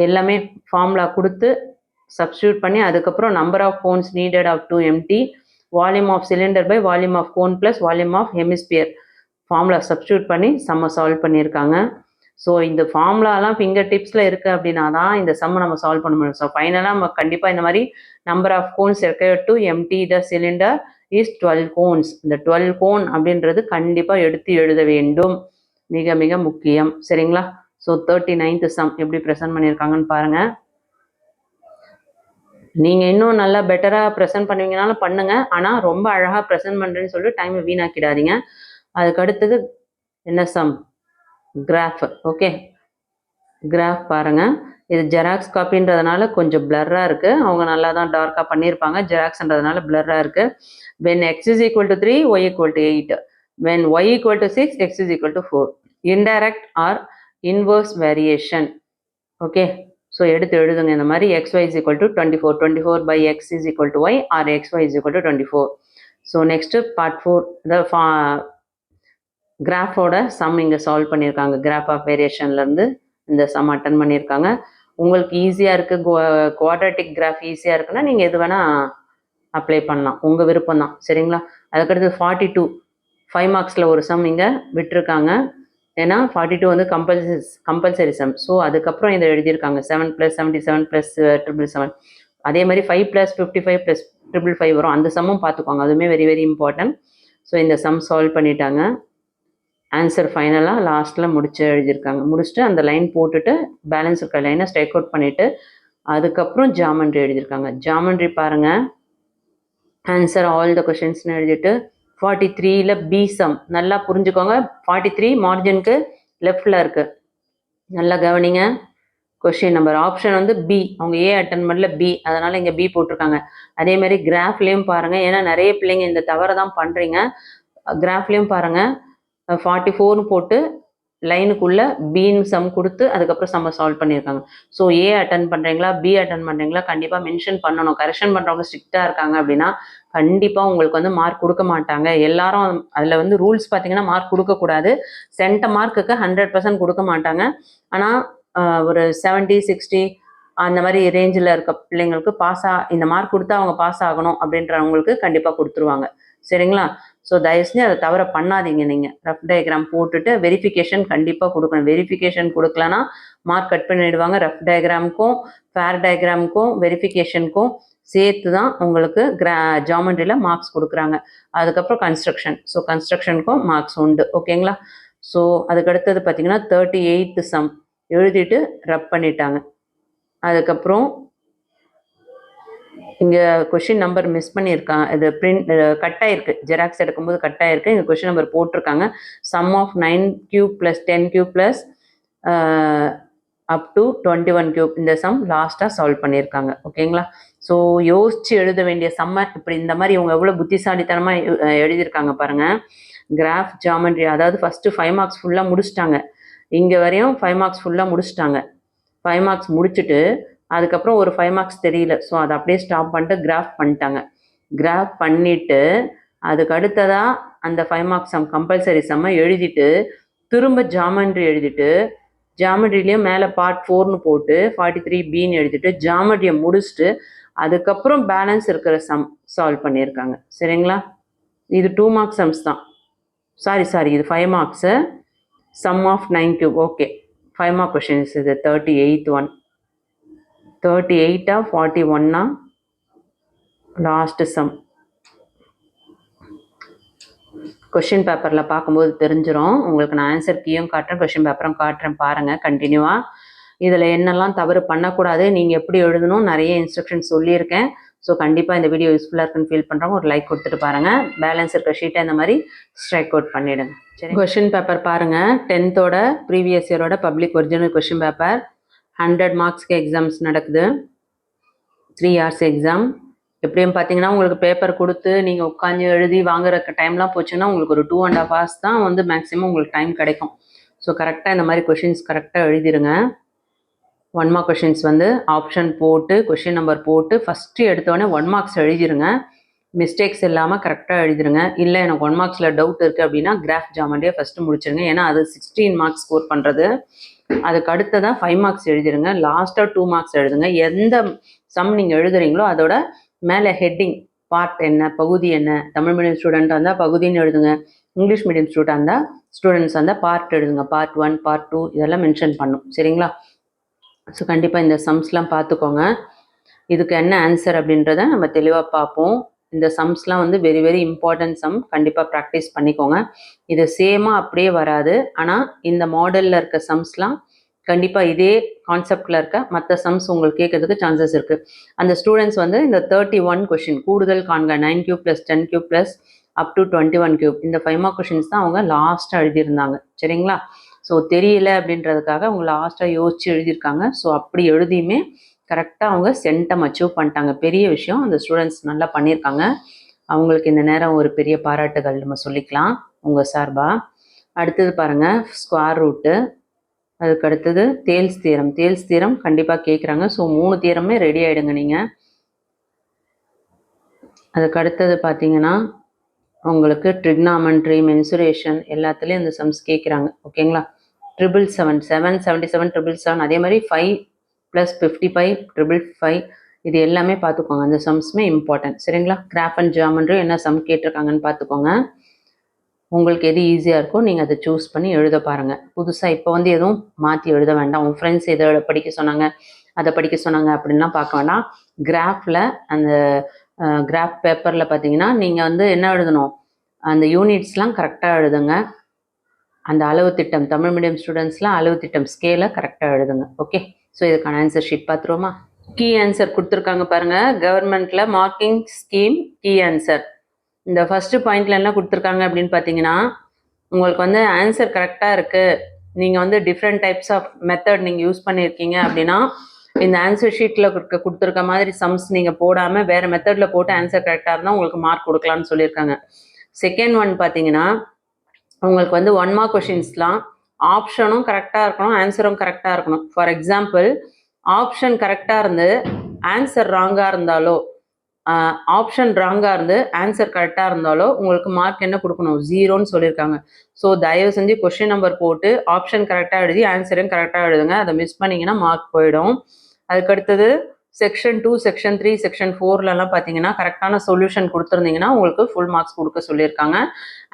எல்லாமே ஃபார்முலா கொடுத்து சப்ஸ்டியூட் பண்ணி அதுக்கப்புறம் number of cones needed of 2 empty, volume of cylinder by volume of cone plus volume of hemisphere formula substitute பண்ணி சம்மை சால்வ் பண்ணியிருக்காங்க. ஸோ இந்த ஃபார்முலாலாம் ஃபிங்கர் டிப்ஸில் இருக்குது அப்படின்னா தான் இந்த சம்மை நம்ம சால்வ் பண்ண முடியும். ஸோ ஃபைனலாக நம்ம கண்டிப்பாக இந்த மாதிரி number of cones required to empty the cylinder is 12 cones. இந்த 12 கோன் அப்படின்றது கண்டிப்பாக எடுத்து எழுத வேண்டும், மிக மிக முக்கியம். சரிங்களா? ஸோ 39th சம் எப்படி ப்ரெசென்ட் பண்ணியிருக்காங்கன்னு பாருங்கள். நீங்கள் இன்னும் நல்லா பெட்டராக ப்ரெசென்ட் பண்ணுவீங்கனாலும் பண்ணுங்கள், ஆனால் ரொம்ப அழகாக ப்ரெசென்ட் பண்ணுறேன்னு சொல்லிட்டு டைமை வீணாக்கிடாதீங்க. அதுக்கு அடுத்தது என்ன சம்? கிராஃப். ஓகே, கிராஃப் பாருங்கள். இது ஜெராக்ஸ் காப்பின்றதுனால கொஞ்சம் பிளர்ராக இருக்குது. அவங்க நல்லா தான் டார்க்காக பண்ணியிருப்பாங்க. ஜெராக்ஸ்ன்றதுனால பிளர்ராக இருக்குது. when x is equal to 3, y equal to 8. when y equal to 6, x is equal to 4. indirect or inverse variation. Okay, so எடுத்து எழுதுங்க இந்த மாதிரி. xy is equal to 24. 24 by x is equal to y or xy is equal to 24. So next part 4 இந்த கிராஃபோட சம் இங்கே சால்வ் பண்ணியிருக்காங்க. கிராஃப் ஆஃப் வேரியேஷன்லேருந்து இந்த சம் அட்டன் பண்ணியிருக்காங்க. உங்களுக்கு ஈஸியாக இருக்குது, குவாட்ரேட்டிக் கிராஃப் ஈஸியாக இருக்குன்னா நீங்கள் எது வேணால் அப்ளை பண்ணலாம், உங்கள் விருப்பம் தான். சரிங்களா? அதுக்கடுத்து 42 5 மார்க்ஸில் ஒரு சம் இங்கே விட்டுருக்காங்க. ஏன்னா 42 வந்து கம்பல்சரி சம். ஸோ அதுக்கப்புறம் இதை எழுதியிருக்காங்க 7 + 77 + 777. அதே மாதிரி 5 + 55 + 555 வரும். அந்த சம்மும் பார்த்துக்கோங்க, அதுவுமே வெரி வெரி இம்பார்ட்டன்ட். ஸோ இந்த சம் சால்வ் பண்ணிட்டாங்க. ஆன்சர் ஃபைனலாக லாஸ்ட்டில் எழுதியிருக்காங்க. முடிச்சுட்டு அந்த லைன் போட்டுட்டு பேலன்ஸ் இருக்க லைனை ஸ்ட்ரைக் அவுட் பண்ணிவிட்டு அதுக்கப்புறம் ஜாமெண்ட்ரி எழுதியிருக்காங்க. ஜாமெண்ட்ரி பாருங்கள். ஆன்சர் ஆல் த கொஷின்ஸ்னு எழுதிட்டு 43ல் பி சம் நல்லா புரிஞ்சுக்கோங்க. 43 மார்ஜினுக்கு லெஃப்டில் இருக்குது, நல்லா கவனிங்க. கொஷின் நம்பர் ஆப்ஷன் வந்து பி, அவங்க ஏ அட்டன்மெண்ட்டில் பி, அதனால் இங்கே பி போட்டிருக்காங்க. அதேமாதிரி கிராஃப்லேயும் பாருங்கள், ஏன்னா நிறைய பிள்ளைங்க இந்த தவறை தான் பண்ணுறீங்க. கிராஃப்லேயும் பாருங்கள் 44ன்னு போட்டு லைனுக்குள்ளே பின்னு சம் கொடுத்து அதுக்கப்புறம் சம்மை சால்வ் பண்ணியிருக்காங்க. ஸோ ஏ அட்டன் பண்ணுறீங்களா பி அட்டன் பண்ணுறீங்களா கண்டிப்பாக மென்ஷன் பண்ணணும். கரெக்ஷன் பண்ணுறவங்க ஸ்ட்ரிக்டாக இருக்காங்க அப்படின்னா கண்டிப்பாக உங்களுக்கு வந்து மார்க் கொடுக்க மாட்டாங்க. எல்லாரும் அதில் வந்து ரூல்ஸ் பார்த்தீங்கன்னா மார்க் கொடுக்கக்கூடாது. சென்ட மார்க்குக்கு 100% கொடுக்க மாட்டாங்க. ஆனால் ஒரு 70 60 அந்த மாதிரி ரேஞ்சில் இருக்க பிள்ளைங்களுக்கு இந்த மார்க் கொடுத்தா அவங்க பாஸ் ஆகணும் அப்படின்றவங்களுக்கு கண்டிப்பாக கொடுத்துருவாங்க. சரிங்களா? ஸோ தயவுசெஞ்சு அதை தவிர பண்ணாதீங்க. நீங்கள் ரஃப் டயக்ராம் போட்டுட்டு வெரிஃபிகேஷன் கண்டிப்பாக கொடுக்கணும். வெரிஃபிகேஷன் கொடுக்கலன்னா மார்க் கட் பண்ணிடுவாங்க. ரஃப் டயக்ராமுக்கும் ஃபேர் டயக்ராமுக்கும் வெரிஃபிகேஷனுக்கும் சேர்த்து தான் உங்களுக்கு ஜாமெண்ட்ரியில் மார்க்ஸ் கொடுக்குறாங்க. அதுக்கப்புறம் கன்ஸ்ட்ரக்ஷன், ஸோ கன்ஸ்ட்ரக்ஷனுக்கும் மார்க்ஸ் உண்டு. ஓகேங்களா? ஸோ அதுக்கடுத்தது பார்த்தீங்கன்னா 38th சம் எழுதிட்டு ரப் பண்ணிட்டாங்க. அதுக்கப்புறம் இங்கே கொஷின் நம்பர் மிஸ் பண்ணியிருக்காங்க, இது பிரிண்ட் கட் ஆயிருக்கு, ஜெராக்ஸ் எடுக்கும்போது கட் ஆயிருக்கு. இங்கே கொஷின் நம்பர் போட்டிருக்காங்க. Sum of 9³ + 10³ + up to 21 cube. இந்த சம் லாஸ்ட்டாக சால்வ் பண்ணியிருக்காங்க. ஓகேங்களா? ஸோ யோசிச்சு எழுத வேண்டிய சம்மை இப்படி இந்த மாதிரி இவங்க எவ்வளோ புத்திசாலித்தனமாக எழுதியிருக்காங்க பாருங்கள். கிராஃப் ஜாமெண்ட்ரி, அதாவது ஃபஸ்ட்டு 5 மார்க்ஸ் ஃபுல்லாக முடிச்சிட்டாங்க. இங்கே வரையும் 5 மார்க்ஸ் ஃபுல்லாக முடிச்சிட்டாங்க. 5 மார்க்ஸ் முடிச்சுட்டு அதுக்கப்புறம் ஒரு 5 மார்க்ஸ் தெரியல, ஸோ அதை அப்படியே ஸ்டாப் பண்ணிட்டு கிராஃப் பண்ணிட்டாங்க. கிராஃப் பண்ணிவிட்டு அதுக்கு அடுத்ததாக அந்த 5 மார்க்ஸ் சம் கம்பல்சரி சம்மை எழுதிட்டு திரும்ப ஜாமெண்ட்ரி எழுதிட்டு ஜாமெட்ரிலேயும் மேலே பார்ட் 4ன்னு போட்டு 43Bன்னு எழுதிட்டு ஜாமெட்ரியை முடிச்சுட்டு அதுக்கப்புறம் பேலன்ஸ் இருக்கிற சம் சால்வ் பண்ணியிருக்காங்க. சரிங்களா? இது 2 மார்க்ஸ் சம்ஸ் தான். சாரி இது 5 marks. Sum of 9³ okay. 5 mark questions இது. 38th one. 38 41 last some. Question பேப்பரில் பார்க்கும்போது தெரிஞ்சிடும் உங்களுக்கு. நான் ஆன்சர் கீயும் காட்டுறேன், கொஷின் பேப்பரும் காட்டுறேன், பாருங்கள் கண்டினியூவாக. இதில் என்னெல்லாம் தவறு பண்ணக்கூடாது, நீங்கள் எப்படி எழுதணும், நிறைய இன்ஸ்ட்ரக்ஷன்ஸ் சொல்லியிருக்கேன். ஸோ கண்டிப்பாக இந்த வீடியோ யூஸ்ஃபுல்லாக இருக்குன்னு ஃபீல் பண்ணுறவங்க ஒரு லைக் கொடுத்துட்டு பாருங்கள். பேலன்ஸ் இருக்க ஷீட்டை இந்த மாதிரி ஸ்ட்ரைக் அவுட் பண்ணிவிடுங்க. சரி, கொஷின் பேப்பர் பாருங்கள். 10th ப்ரீவியஸ் இயரோட பப்ளிக் ஒரிஜினல் கொஷின் பேப்பர். 100 மார்க்ஸ்க்கு எக்ஸாம்ஸ் நடக்குது. 3 hours எக்ஸாம். எப்படியும் பார்த்தீங்கன்னா உங்களுக்கு பேப்பர் கொடுத்து நீங்கள் உட்காந்து எழுதி வாங்குற டைம்லாம் போச்சுன்னா உங்களுக்கு ஒரு 2.5 hours தான் வந்து மேக்ஸிமம் உங்களுக்கு டைம் கிடைக்கும். ஸோ கரெக்டாக இந்த மாதிரி கொஷின்ஸ் கரெக்டாக எழுதிடுங்க. 1 மார்க் கொஷின்ஸ் வந்து ஆப்ஷன் போட்டு கொஷின் நம்பர் போட்டு ஃபஸ்ட்டு எடுத்தோடனே 1 மார்க்ஸ் எழுதிருங்க. மிஸ்டேக்ஸ் இல்லாமல் கரெக்டாக எழுதிருங்க. இல்லை எனக்கு 1 மார்க்ஸில் டவுட் இருக்குது அப்படின்னா கிராஃப் ஜாமெண்ட்ரியை ஃபஸ்ட்டு முடிச்சிருங்க. ஏன்னா அது 16 மார்க்ஸ் ஸ்கோர் பண்ணுறது. அதுக்கு அடுத்ததான் 5 மார்க்ஸ் எழுதிருங்க. லாஸ்ட்டாக 2 மார்க்ஸ் எழுதுங்க. எந்த சம் நீங்கள் எழுதுறீங்களோ அதோட மேலே ஹெட்டிங் பார்ட் என்ன, பகுதி என்ன. தமிழ் மீடியம் ஸ்டூடெண்ட்டாக இருந்தால் பகுதின்னு எழுதுங்க. இங்கிலீஷ் மீடியம் ஸ்டூடெண்ட்ஸ் இருந்தால் பார்ட் எழுதுங்க. பார்ட் 1 பார்ட் 2 இதெல்லாம் மென்ஷன் பண்ணும். சரிங்களா? ஸோ கண்டிப்பாக இந்த சம்ஸ்லாம் பார்த்துக்கோங்க. இதுக்கு என்ன ஆன்சர் அப்படின்றத நம்ம தெளிவாக பார்ப்போம். இந்த சம்ஸ்லாம் வந்து வெரி வெரி இம்பார்ட்டன்ட் சம். கண்டிப்பாக ப்ராக்டிஸ் பண்ணிக்கோங்க. இது சேமாக அப்படியே வராது, ஆனால் இந்த மாடலில் இருக்க சம்ஸ்லாம் கண்டிப்பாக இதே கான்செப்டில் இருக்க மற்ற சம்ஸ் உங்களுக்கு கேட்கறதுக்கு சான்சஸ் இருக்குது. அந்த ஸ்டூடெண்ட்ஸ் வந்து இந்த 31 கொஷின் கூடுதல் காண்க 9³ + 10³ + அப் டு 21³ இந்த 5 மார்க் கொஷின்ஸ் தான் அவங்க லாஸ்ட்டாக எழுதியிருந்தாங்க. சரிங்களா? ஸோ தெரியல அப்படின்றதுக்காக அவங்க லாஸ்ட்டாக யோசித்து எழுதியிருக்காங்க. ஸோ அப்படி எழுதியுமே கரெக்டாக அவங்க சென்டம் அச்சீவ் பண்ணிட்டாங்க. பெரிய விஷயம். அந்த ஸ்டூடெண்ட்ஸ் நல்லா பண்ணியிருக்காங்க. அவங்களுக்கு இந்த நேரம் ஒரு பெரிய பாராட்டுகள் நம்ம சொல்லிக்கலாம் உங்கள் சார்பாக. அடுத்தது பாருங்கள், ஸ்கொயர் ரூட்டு. அதுக்கு அடுத்தது தேல்ஸ் தீரம் கண்டிப்பாக கேட்குறாங்க. ஸோ 3 தியரமே ரெடி ஆகிடுங்க நீங்கள். அதுக்கு அடுத்தது பார்த்தீங்கன்னா உங்களுக்கு ட்ரிக்னாமெண்ட்ரி, மென்சுரேஷன் எல்லாத்துலேயும் இந்த சம்ஸ் கேட்குறாங்க. ஓகேங்களா? 777 777 777 அதே மாதிரி 5 + 55 555 இது எல்லாமே பார்த்துக்கோங்க. அந்த சம்ஸுமே இம்பார்ட்டன்ட். சரிங்களா? கிராஃப் அண்ட் ஜாமெண்ட்ரி என்ன சம் கேட்டிருக்காங்கன்னு பார்த்துக்கோங்க. உங்களுக்கு எது ஈஸியாக இருக்கோ நீங்கள் அதை சூஸ் பண்ணி எழுத பாருங்கள். புதுசாக இப்போ வந்து எதுவும் மாற்றி எழுத வேண்டாம். உங்கள் ஃப்ரெண்ட்ஸ் எதை படிக்க சொன்னாங்க, அதை படிக்க சொன்னாங்க அப்படின்லாம் பார்க்க வேண்டாம். கிராஃபில் அந்த கிராஃப் பேப்பரில் பார்த்தீங்கன்னா நீங்கள் வந்து என்ன எழுதணும், அந்த யூனிட்ஸ்லாம் கரெக்டாக எழுதுங்க. அந்த அளவு திட்டம் தமிழ் மீடியம் ஸ்டூடெண்ட்ஸ்லாம் அளவு திட்டம் ஸ்கேலை கரெக்டாக எழுதுங்க. ஓகே, ஸோ இதுக்கான ஆன்சர் ஷீட் பார்த்துருவோமா? கீ ஆன்சர் கொடுத்துருக்காங்க பாருங்கள். கவர்மெண்ட்டில் மார்க்கிங் ஸ்கீம் கீ ஆன்சர். இந்த ஃபஸ்ட்டு பாயிண்ட்ல என்ன கொடுத்துருக்காங்க அப்படின்னு பார்த்தீங்கன்னா உங்களுக்கு வந்து ஆன்சர் கரெக்டாக இருக்குது, நீங்கள் வந்து டிஃப்ரெண்ட் டைப்ஸ் ஆஃப் மெத்தட் நீங்கள் யூஸ் பண்ணியிருக்கீங்க அப்படின்னா இந்த ஆன்சர் ஷீட்டில் கொடுத்துருக்க மாதிரி சம்ஸ் நீங்கள் போடாமல் வேறு மெத்தடில் போட்டு ஆன்சர் கரெக்டாக இருந்தால் உங்களுக்கு மார்க் கொடுக்கலான்னு சொல்லியிருக்காங்க. செகண்ட் ஒன் பார்த்தீங்கன்னா உங்களுக்கு வந்து 1 மார்க் கொஷின்ஸ்லாம் ஆப்ஷனும் கரெக்டாக இருக்கணும், ஆன்சரும் கரெக்டாக இருக்கணும். ஃபார் எக்ஸாம்பிள் ஆப்ஷன் கரெக்டாக இருந்து ஆன்சர் ராங்காக இருந்தாலோ, ஆப்ஷன் ராங்காக இருந்து ஆன்சர் கரெக்டாக இருந்தாலோ உங்களுக்கு மார்க் என்ன கொடுக்கணும், 0ன்னு சொல்லியிருக்காங்க. ஸோ தயவு செஞ்சு கொஷின் நம்பர் போட்டு ஆப்ஷன் கரெக்டாக எழுதி ஆன்சரையும் கரெக்டாக எழுதுங்க. அதை மிஸ் பண்ணிங்கன்னா மார்க் போயிடும். அதுக்கடுத்தது செக்ஷன் 2 செக்ஷன் 3 செக்ஷன் 4லலாம் பார்த்தீங்கன்னா கரெக்டான சொல்யூஷன் கொடுத்துருந்தீங்கன்னா உங்களுக்கு ஃபுல் மார்க்ஸ் கொடுக்க சொல்லியிருக்காங்க.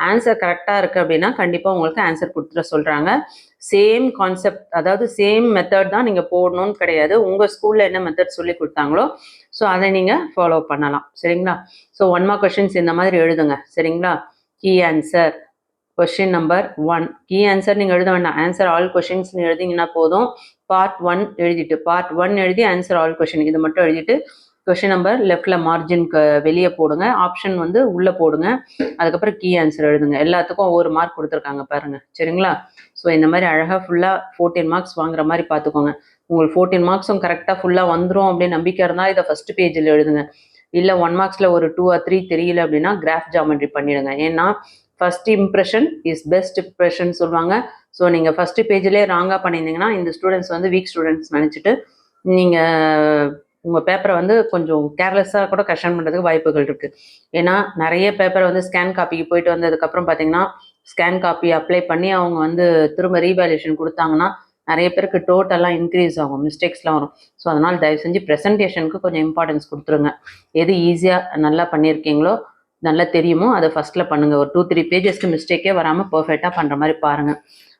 ஆன்சர் கரெக்டாக இருக்குது அப்படின்னா கண்டிப்பாக உங்களுக்கு ஆன்சர் கொடுத்துட சொல்கிறாங்க. சேம் கான்செப்ட், அதாவது சேம் மெத்தட் தான் நீங்கள் போடணும்னு கிடையாது. உங்கள் ஸ்கூலில் என்ன மெத்தட் சொல்லி கொடுத்தாங்களோ ஸோ அதை நீங்கள் ஃபாலோ பண்ணலாம். சரிங்களா? ஸோ 1 மார்க் கொஷின்ஸ் இந்த மாதிரி எழுதுங்க. சரிங்களா? Key answer question number 1 key answer நீங்கள் எழுத வேண்டாம். ஆன்சர் ஆல் கொஷின்ஸ்னு எழுதிங்கன்னா போதும். பார்ட் 1 எழுதிட்டு பார்ட் 1 எழுதி ஆன்சர் ஆல் கொஷின் இது மட்டும் எழுதிட்டு கொஷின் நம்பர் லெஃப்டில் மார்ஜினுக்கு வெளியே போடுங்க, ஆப்ஷன் வந்து உள்ளே போடுங்க, அதுக்கப்புறம் கீ ஆன்சர் எழுதுங்க. எல்லாத்துக்கும் ஒவ்வொரு மார்க் கொடுத்துருக்காங்க பாருங்கள், சரிங்களா? ஸோ இந்த மாதிரி அழகாக ஃபுல்லாக 14 மார்க்ஸ் வாங்குற மாதிரி பார்த்துக்கோங்க. உங்களுக்கு 14 மார்க்ஸும் கரெக்டாக ஃபுல்லாக வந்துடும் அப்படின்னு நம்பிக்கை இருந்தால் இதை ஃபஸ்ட்டு பேஜில் எழுதுங்க. இல்லை 1 மார்க்ஸில் ஒரு 2 or 3 தெரியல அப்படின்னா கிராஃப் ஜாமெட்ரி பண்ணிடுங்க. ஏன்னா first impression is best impression சொல்லுவாங்க. ஸோ நீங்கள் ஃபஸ்ட்டு பேஜ்லேயே ராங்காக பண்ணியிருந்தீங்கன்னா இந்த ஸ்டூடெண்ட்ஸ் வந்து வீக் ஸ்டூடெண்ட்ஸ் நினச்சிட்டு நீங்கள் உங்கள் பேப்பரை வந்து கொஞ்சம் கேர்லெஸ்ஸாக கூட கரெக்ஷன் பண்ணுறதுக்கு வாய்ப்புகள் இருக்குது. ஏன்னா நிறைய பேப்பரை வந்து ஸ்கேன் காப்பிக்கு போயிட்டு வந்ததுக்கப்புறம் பார்த்தீங்கன்னா ஸ்கேன் காப்பி அப்ளை பண்ணி அவங்க வந்து திரும்ப ரீவேல்யூஷன் கொடுத்தாங்கன்னா நிறைய பேருக்கு டோட்டலாக இன்க்ரீஸ் ஆகும், மிஸ்டேக்ஸ்லாம் வரும். ஸோ அதனால் தயவு செஞ்சு ப்ரெசன்டேஷனுக்கு கொஞ்சம் இம்பார்ட்டன்ஸ் கொடுத்துருங்க. எது ஈஸியாக நல்லா பண்ணியிருக்கீங்களோ நல்லா தெரியுமோ அதை ஃபஸ்ட்டில் பண்ணுங்கள். ஒரு 2-3 பேஜஸ்க்கு மிஸ்டேக்கே வராமல் பர்ஃபெக்டாக பண்ணுற மாதிரி பாருங்கள்.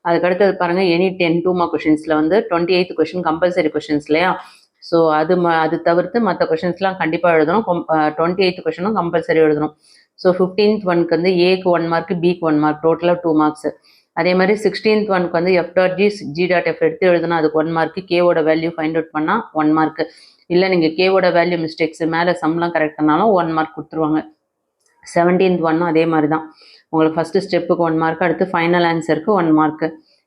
அதுக்கடுத்தது பாருங்கள், எனி 10 2 மார்க் கொஷின்ஸில் வந்து 28th கொஷின் கம்பல்சரி கொஷின்ஸ் இல்லையா? ஸோ அது தவிர்த்து மற்ற கொஷின்ஸ்லாம் கண்டிப்பாக எழுதணும். 28th கொஷினும் கம்பல்சரி எழுதணும். ஸோ 15th ஒன்க்கு வந்து ஏக்கு 1 மார்க், பிக்கு 1 மார்க், டோட்டலாக 2 மார்க்ஸ். அதே மாதிரி 16th ஒன்க்கு வந்து F.G G.F எடுத்து எழுதுனா அதுக்கு 1 மார்க், கேவோட வேல்யூ ஃபைண்ட் அவுட் பண்ணால் 1 மார்க். இல்லை நீங்கள் கேவோட வேல்யூ மிஸ்டேக்ஸ் மேலே சம்லாம் கரெக்ட் பண்ணாலும் 1 மார்க் கொடுத்துருவாங்க. 17th ஒன்னும் அதே மாதிரி தான். உங்களுக்கு ஃபஸ்ட்டு ஸ்டெப்புக்கு 1 மார்க், அடுத்து ஃபைனல் ஆன்சருக்கு 1 மார்க்,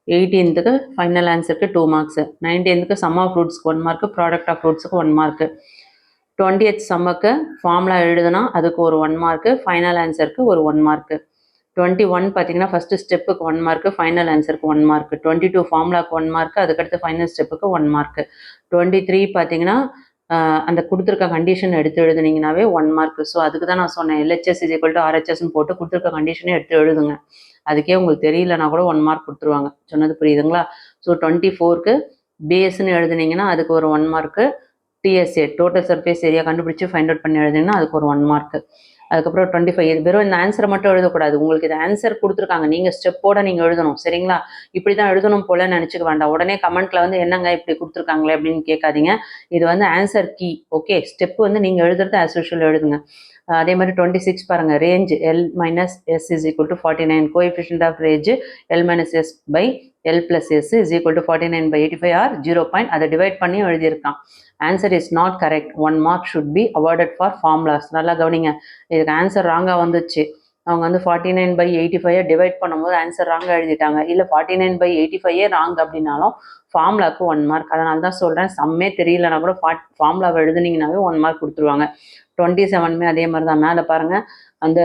18th ஃபைனல் ஆன்சருக்கு 2 மார்க்ஸ், 19th சம் ஆஃப் ஃப்ரூட்ஸ்க்கு 1 மார்க், ப்ராடக்ட் ஆஃப் ஃப்ரூட்ஸுக்கு 1 மார்க், 20th சம்முக்கு ஃபார்முலா எழுதுனா அதுக்கு ஒரு 1 மார்க், ஃபைனல் ஆன்சருக்கு ஒரு 1 மார்க். 21 பார்த்தீங்கன்னா ஃபஸ்ட்டு ஸ்டெப்புக்கு 1 மார்க், ஃபைனல் ஆன்சருக்கு 1 மார்க். 22 ஃபார்முலாக்கு 1 மார்க், அதுக்கடுத்து ஃபைனல் ஸ்டெப்புக்கு 1 மார்க். 23 பார்த்தீங்கன்னா அந்த கொடுத்துருக்க கண்டிஷன் எடுத்து எழுதுனீங்கன்னாவே 1 மார்க். ஸோ அதுக்கு தான் நான் சொன்னேன் LHS = RHSன்னு போட்டு கொடுத்துருக்க கண்டிஷனே எடுத்து எழுதுங்க. அதுக்கே உங்களுக்கு தெரியலனா கூட 1 மார்க் கொடுத்துருவாங்க. சொன்னது புரியுதுங்களா? ஸோ 24க்கு பேஸ்ன்னு எழுதுனீங்கன்னா அதுக்கு ஒரு 1 mark, TSA total surface area கண்டுபிடிச்சி ஃபைண்ட் அவுட் பண்ணி எழுதிங்கன்னா அதுக்கு ஒரு 1 மார்க். அதுக்கப்புறம் 25 வெறும் இந்த ஆன்சரை மட்டும் எழுதக்கூடாது. உங்களுக்கு இது ஆன்சர் கொடுத்துருக்காங்க, நீங்கள் ஸ்டெப்போட நீங்கள் எழுதணும், சரிங்களா? இப்படி தான் எழுதணும் போல நினச்சிக்க வேண்டாம். உடனே கமெண்ட்டில் வந்து என்னங்க இப்படி கொடுத்துருக்காங்களே அப்படின்னு கேட்காதீங்க. இது வந்து ஆன்சர் கீ, ஓகே? ஸ்டெப்பு வந்து நீங்கள் எழுதுறது ஆஸ் யூஷுவல் எழுதுங்க. அதே மாதிரி 26 பாருங்கள், range L - S = 49, coefficient of range L - S by L plus S = 49/85 or 0. அதை டிவைட் பண்ணி எழுதியிருக்கான். Answer is not correct. 1 mark should be awarded for formulas. நல்லா கவனிங்க, இதுக்கு ஆன்சர் ராங்காக வந்துச்சு. அவங்க வந்து 49/85 டிவைட் பண்ணும்போது ஆன்சர் ராங்காக எழுதிட்டாங்க. இல்லை 49/85 ராங் அப்படின்னாலும் ஃபார்முலாவுக்கு 1 மார்க். அதனால தான் சொல்கிறேன், சம்மே தெரியலனா கூட ஃபார்முலாவை எழுதுனீங்கன்னாவே 1 மார்க் கொடுத்துருவாங்க. 27மே அதே மாதிரி தான். மேலே பாருங்கள், அந்த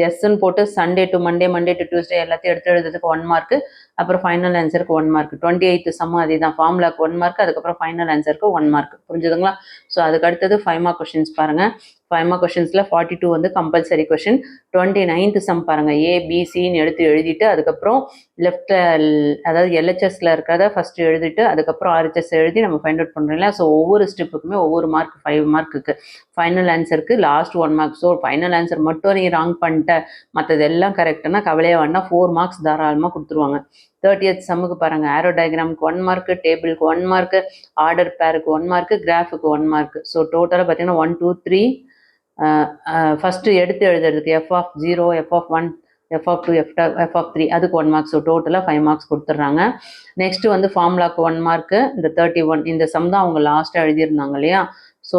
எஸ்ன்னு போட்டு Sunday to Monday, Monday to Tuesday எல்லாத்தையும் எடுத்து எழுதுறதுக்கு 1 மார்க், அப்புறம் ஃபைனல் ஆன்சருக்கு 1 மார்க். 28th சம் அதே தான், ஃபார்முலாக்கு 1 மார்க், அதுக்கப்புறம் ஃபைனல் ஆன்சருக்கு 1 மார்க். புரிஞ்சுதுங்களா? ஸோ அதுக்கு அடுத்தது 5 மார்க் கொஷின்ஸ் பாருங்கள். 5 மார்க் கொஷின்ஸில் 42 வந்து கம்பல்சரி கொஷின். 29th சம் பாருங்கள், ABCன்னு எடுத்து எழுதிட்டு அதுக்கப்புறம் லெஃப்டில் அதாவது LHSல இருக்கிறத ஃபஸ்ட்டு எழுதிட்டு அதுக்கப்புறம் RHS எழுதி நம்ம ஃபைண்ட் அவுட் பண்ணுறோம் இல்லையா? ஸோ ஒவ்வொரு ஸ்டெப்புக்குமே ஒவ்வொரு மார்க், 5 மார்க்குக்கு. ஃபைனல் ஆன்சருக்கு last 1 mark. So final answer மட்டும் நீ ராங் பண்ணிட்ட, மற்றது எல்லாம் கரெக்டுன்னா கவலையே வேண்டாம், 4 மார்க்ஸ் தாராளமாக கொடுத்துருவாங்க. 30th சம்முக்கு பாருங்கள், ஆரோ டயக்ராமுக்கு 1 மார்க், டேபிளுக்கு 1 மார்க், ஆர்டர் பேருக்கு 1 மார்க், கிராஃபுக்கு 1 மார்க். ஸோ டோட்டலாக பார்த்தீங்கன்னா 1 2 3 ஃபஸ்ட்டு எடுத்து எழுதுறதுக்கு F(0), F(1), F(2), F(3) அதுக்கு 1 மார்க். ஸோ டோட்டலாக 5 மார்க்ஸ் கொடுத்துட்றாங்க. நெக்ஸ்ட்டு வந்து ஃபார்முலாக்கு 1 மார்க்கு, இந்த 31 இந்த சம் தான் அவங்க லாஸ்ட்டாக எழுதியிருந்தாங்க இல்லையா? ஸோ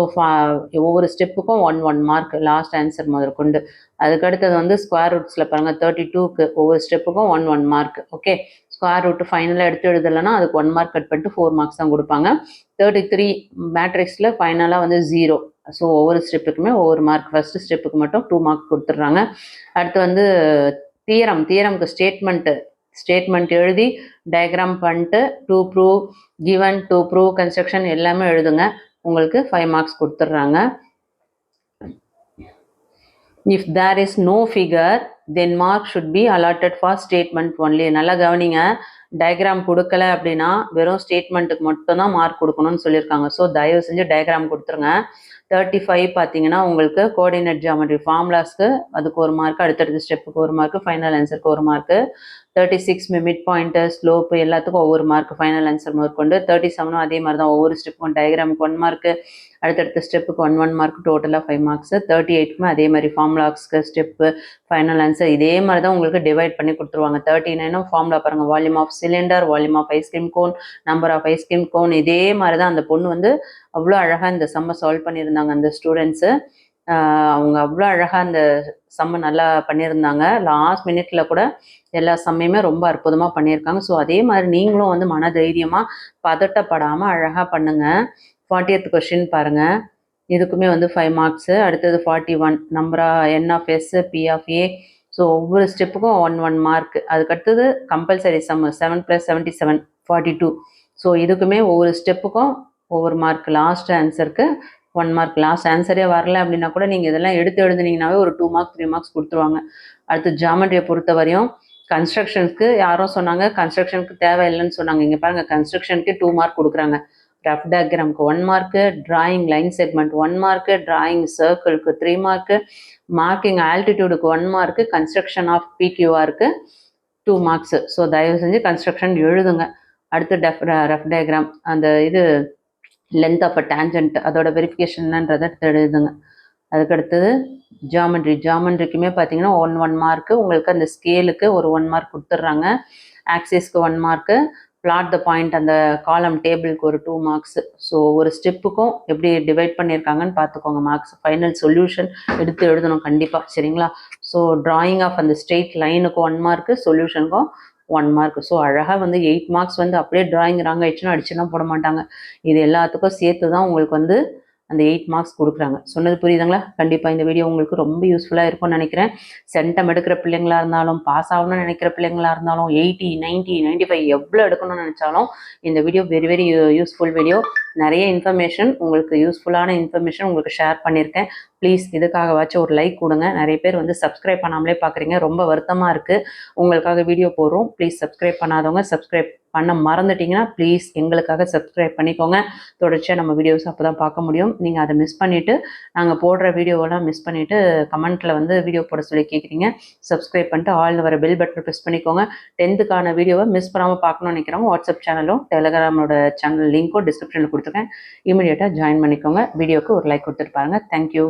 ஒவ்வொரு ஸ்டெப்புக்கும் 1 மார்க், லாஸ்ட் ஆன்சர் முதற்கொண்டு. அதுக்கடுத்தது வந்து ஸ்கொயர் ரூட்ஸில் பாருங்கள், 32க்கு ஒவ்வொரு ஸ்டெப்புக்கும் 1 மார்க். ஓகே, ஸ்கொயர் ரூட்டு ஃபைனலாக எடுத்து எழுதலைன்னா அதுக்கு 1 மார்க் கட் பண்ணிட்டு 4 மார்க்ஸ் தான் கொடுப்பாங்க. 33 மேட்ரிக்ஸில் ஃபைனலாக வந்து 0. ஸோ ஒவ்வொரு ஸ்டெப்புக்குமே ஒவ்வொரு மார்க். ஃபஸ்ட்டு ஸ்டெப்புக்கு மட்டும் 2 மார்க் கொடுத்துட்றாங்க. அடுத்து வந்து தியரம்க்கு ஸ்டேட்மெண்ட் எழுதி டயக்ராம் பண்ணிட்டு to prove given, to prove construction எல்லாமே எழுதுங்க. உங்களுக்கு 5 மார்க்ஸ் கொடுத்துட்றாங்க. If there is no figure then mark should be allotted for statement only. நல்லா கவனிங்க, டயக்ராம் கொடுக்கல அப்படின்னா வெறும் ஸ்டேட்மெண்ட்டுக்கு மட்டும்தான் மார்க் கொடுக்கணும்னு சொல்லியிருக்காங்க. ஸோ தயவு செஞ்சு டயக்ராம் கொடுத்துருங்க. 35 பார்த்தீங்கன்னா உங்களுக்கு கோஆர்டினேட் ஜியாமெட்ரி ஃபார்முலாஸ்க்கு அதுக்கு 1 மார்க், அடுத்தடுத்த ஸ்டெப்புக்கு 1 மார்க், ஃபைனல் ஆன்சருக்கு 1 மார்க். 36 மிட் பாயிண்ட்டு ஸ்லோப்பு எல்லாத்துக்கும் ஒவ்வொரு மார்க், ஃபைனல் ஆன்சர் முதற்கொண்டு 37 அதே மாதிரி தான். ஒவ்வொரு ஸ்டெப்புக்கும் டயக்ராமுக்கு 1 மார்க்கு, அடுத்தடுத்த ஸ்டெப்புக்கு 1 மார்க், டோட்டலாக 5 மார்க்ஸ். 38க்குமே அதே மாதிரி ஃபார்முலாக்ஸ்க்கு ஸ்டெப்பு, ஃபைனல் ஆன்சர் இதே மாதிரி தான் உங்களுக்கு டிவைட் பண்ணி கொடுத்துருவாங்க. 39ம் ஃபார்முலா பாருங்கள், volume of cylinder, volume of ice cream cone, number of ice cream cone. இதே மாதிரி தான் அந்த பொண்ணு வந்து அவ்வளோ அழகாக இந்த சம்மை சால்வ் பண்ணியிருந்தாங்க அந்த ஸ்டூடெண்ட்ஸு. அவங்க அவ்வளோ அழகாக அந்த சம்மை நல்லா பண்ணியிருந்தாங்க. லாஸ்ட் மினிட்ல கூட எல்லா சம்மையுமே ரொம்ப அற்புதமாக பண்ணியிருக்காங்க. ஸோ அதே மாதிரி நீங்களும் வந்து மன தைரியமாக பதட்டப்படாமல் அழகாக பண்ணுங்கள். 40th கொஸ்டின் பாருங்கள். இதுக்குமே வந்து 5 மார்க்ஸு. அடுத்தது 41 நம்பரா N of S P of A. So ஒவ்வொரு ஸ்டெப்புக்கும் 1 மார்க். அதுக்கடுத்தது கம்பல்சரி சம்மு 7 + 77 42. ஸோ இதுக்குமே ஒவ்வொரு ஸ்டெப்புக்கும் ஒவ்வொரு மார்க். லாஸ்ட் ஆன்சருக்கு 1 மார்க். லாஸ்ட் ஆன்சரே வரல அப்படின்னா கூட நீங்கள் இதெல்லாம் எடுத்து எழுதுனீங்கன்னாவே ஒரு 2 மார்க்ஸ் 3 மார்க்ஸ் கொடுத்துருவாங்க. அடுத்து ஜாமெட்ரியை பொறுத்த வரையும் கன்ஸ்ட்ரக்ஷனுக்கு யாரும் சொன்னாங்க கன்ஸ்ட்ரக்ஷனுக்கு தேவையில்லைன்னு சொன்னாங்க. இங்கே பாருங்கள், கன்ஸ்ட்ரக்ஷனுக்கு 2 மார்க் கொடுக்குறாங்க. ரஃப் டயக்ராமுக்கு 1 mark, drawing line segment 1 mark, drawing சர்க்கிளுக்கு 3 மார்க்கு, மார்க்கிங் ஆல்டிடியூடுக்கு 1 மார்க்கு, கன்ஸ்ட்ரக்ஷன் ஆஃப் பிக்யூஆருக்கு 2 மார்க்ஸு. ஸோ தயவு செஞ்சு கன்ஸ்ட்ரக்ஷன் எழுதுங்க. அடுத்து ரஃப் டயக்ராம் அந்த இது லென்த் ஆஃப் அ டேஞ்சன்ட் அதோட வெரிஃபிகேஷன் என்னன்றதை எழுதுங்க. அதுக்கடுத்தது ஜாமெண்ட்ரிக்குமே பார்த்தீங்கன்னா 1 மார்க்கு. உங்களுக்கு அந்த ஸ்கேலுக்கு ஒரு 1 மார்க் கொடுத்துட்றாங்க. ஆக்சிஸ்க்கு 1 மார்க்கு. பிளாட் த பாயிண்ட் அந்த காலம் டேபிளுக்கு ஒரு 2 மார்க்ஸ். ஸோ ஒரு ஸ்டெப்புக்கும் எப்படி டிவைட் பண்ணியிருக்காங்கன்னு பார்த்துக்கோங்க மார்க்ஸ். ஃபைனல் சொல்யூஷன் எடுத்து எழுதணும் கண்டிப்பாக, சரிங்களா? ஸோ டிராயிங் ஆஃப் அந்த ஸ்ட்ரெயிட் லைனுக்கு 1 மார்க்கு, சொல்யூஷனுக்கும் 1 மார்க். ஸோ அழகாக வந்து 8 மார்க்ஸ் வந்து அப்படியே டிராயிங் ராங் ஆயிடுச்சுன்னா அடிச்சுலாம் போட மாட்டாங்க. இது எல்லாத்துக்கும் சேர்த்து தான் உங்களுக்கு வந்து அந்த 8 மார்க்ஸ் கொடுக்குறாங்க. சொன்னது புரியுதுங்களா? கண்டிப்பாக இந்த வீடியோ உங்களுக்கு ரொம்ப யூஸ்ஃபுல்லாக இருக்கும்னு நினைக்கிறேன். சென்டம் எடுக்கிற பிள்ளைங்களா இருந்தாலும், பாஸ் ஆகணும்னு நினைக்கிற பிள்ளைங்களா இருந்தாலும், 80, 90, 95 எவ்வளோ எடுக்கணும்னு நினச்சாலும் இந்த video very very useful video. நிறைய இன்ஃபர்மேஷன் உங்களுக்கு யூஸ்ஃபுல்லான இன்ஃபர்மேஷன் உங்களுக்கு ஷேர் பண்ணியிருக்கேன். ப்ளீஸ் இதுக்காகவாச்சும் ஒரு லைக் கொடுங்க. நிறைய பேர் வந்து சப்ஸ்கிரைப் பண்ணாமலே பார்க்குறீங்க, ரொம்ப வருத்தமாக இருக்குது. உங்களுக்காக வீடியோ போடுறோம். ப்ளீஸ் சப்ஸ்கிரைப் பண்ணாதவங்க சப்ஸ்கிரைப் பண்ண மறந்துட்டிங்கன்னா ப்ளீஸ் எங்களுக்காக சப்ஸ்கிரைப் பண்ணிக்கோங்க. தொடர்ச்சியாக நம்ம வீடியோஸ் அப்போ தான் பார்க்க முடியும். நீங்கள் அதை மிஸ் பண்ணிவிட்டு நாங்கள் போடுற வீடியோவெல்லாம் மிஸ் பண்ணிவிட்டு கமெண்ட்டில் வந்து வீடியோ போட சொல்லி கேட்குறீங்க. சப்ஸ்கிரைப் பண்ணிட்டு ஆல் வர பெல் பட்டன் ப்ரெஸ் பண்ணிக்கோங்க. 10th வீடியோவை மிஸ் பண்ணாமல் பார்க்கணும்னு நினைக்கிறவங்க வாட்ஸ்அப் சேனலும் டெலிகிராமோட சேனல் லிங்க்கும் டிஸ்கிரிப்ஷனில் கொடுத்துருக்கேன். இமீடியட்டாக ஜாயின் பண்ணிக்கோங்க. வீடியோக்கு ஒரு லைக் கொடுத்துட்டு பாருங்கள். தேங்க்யூ.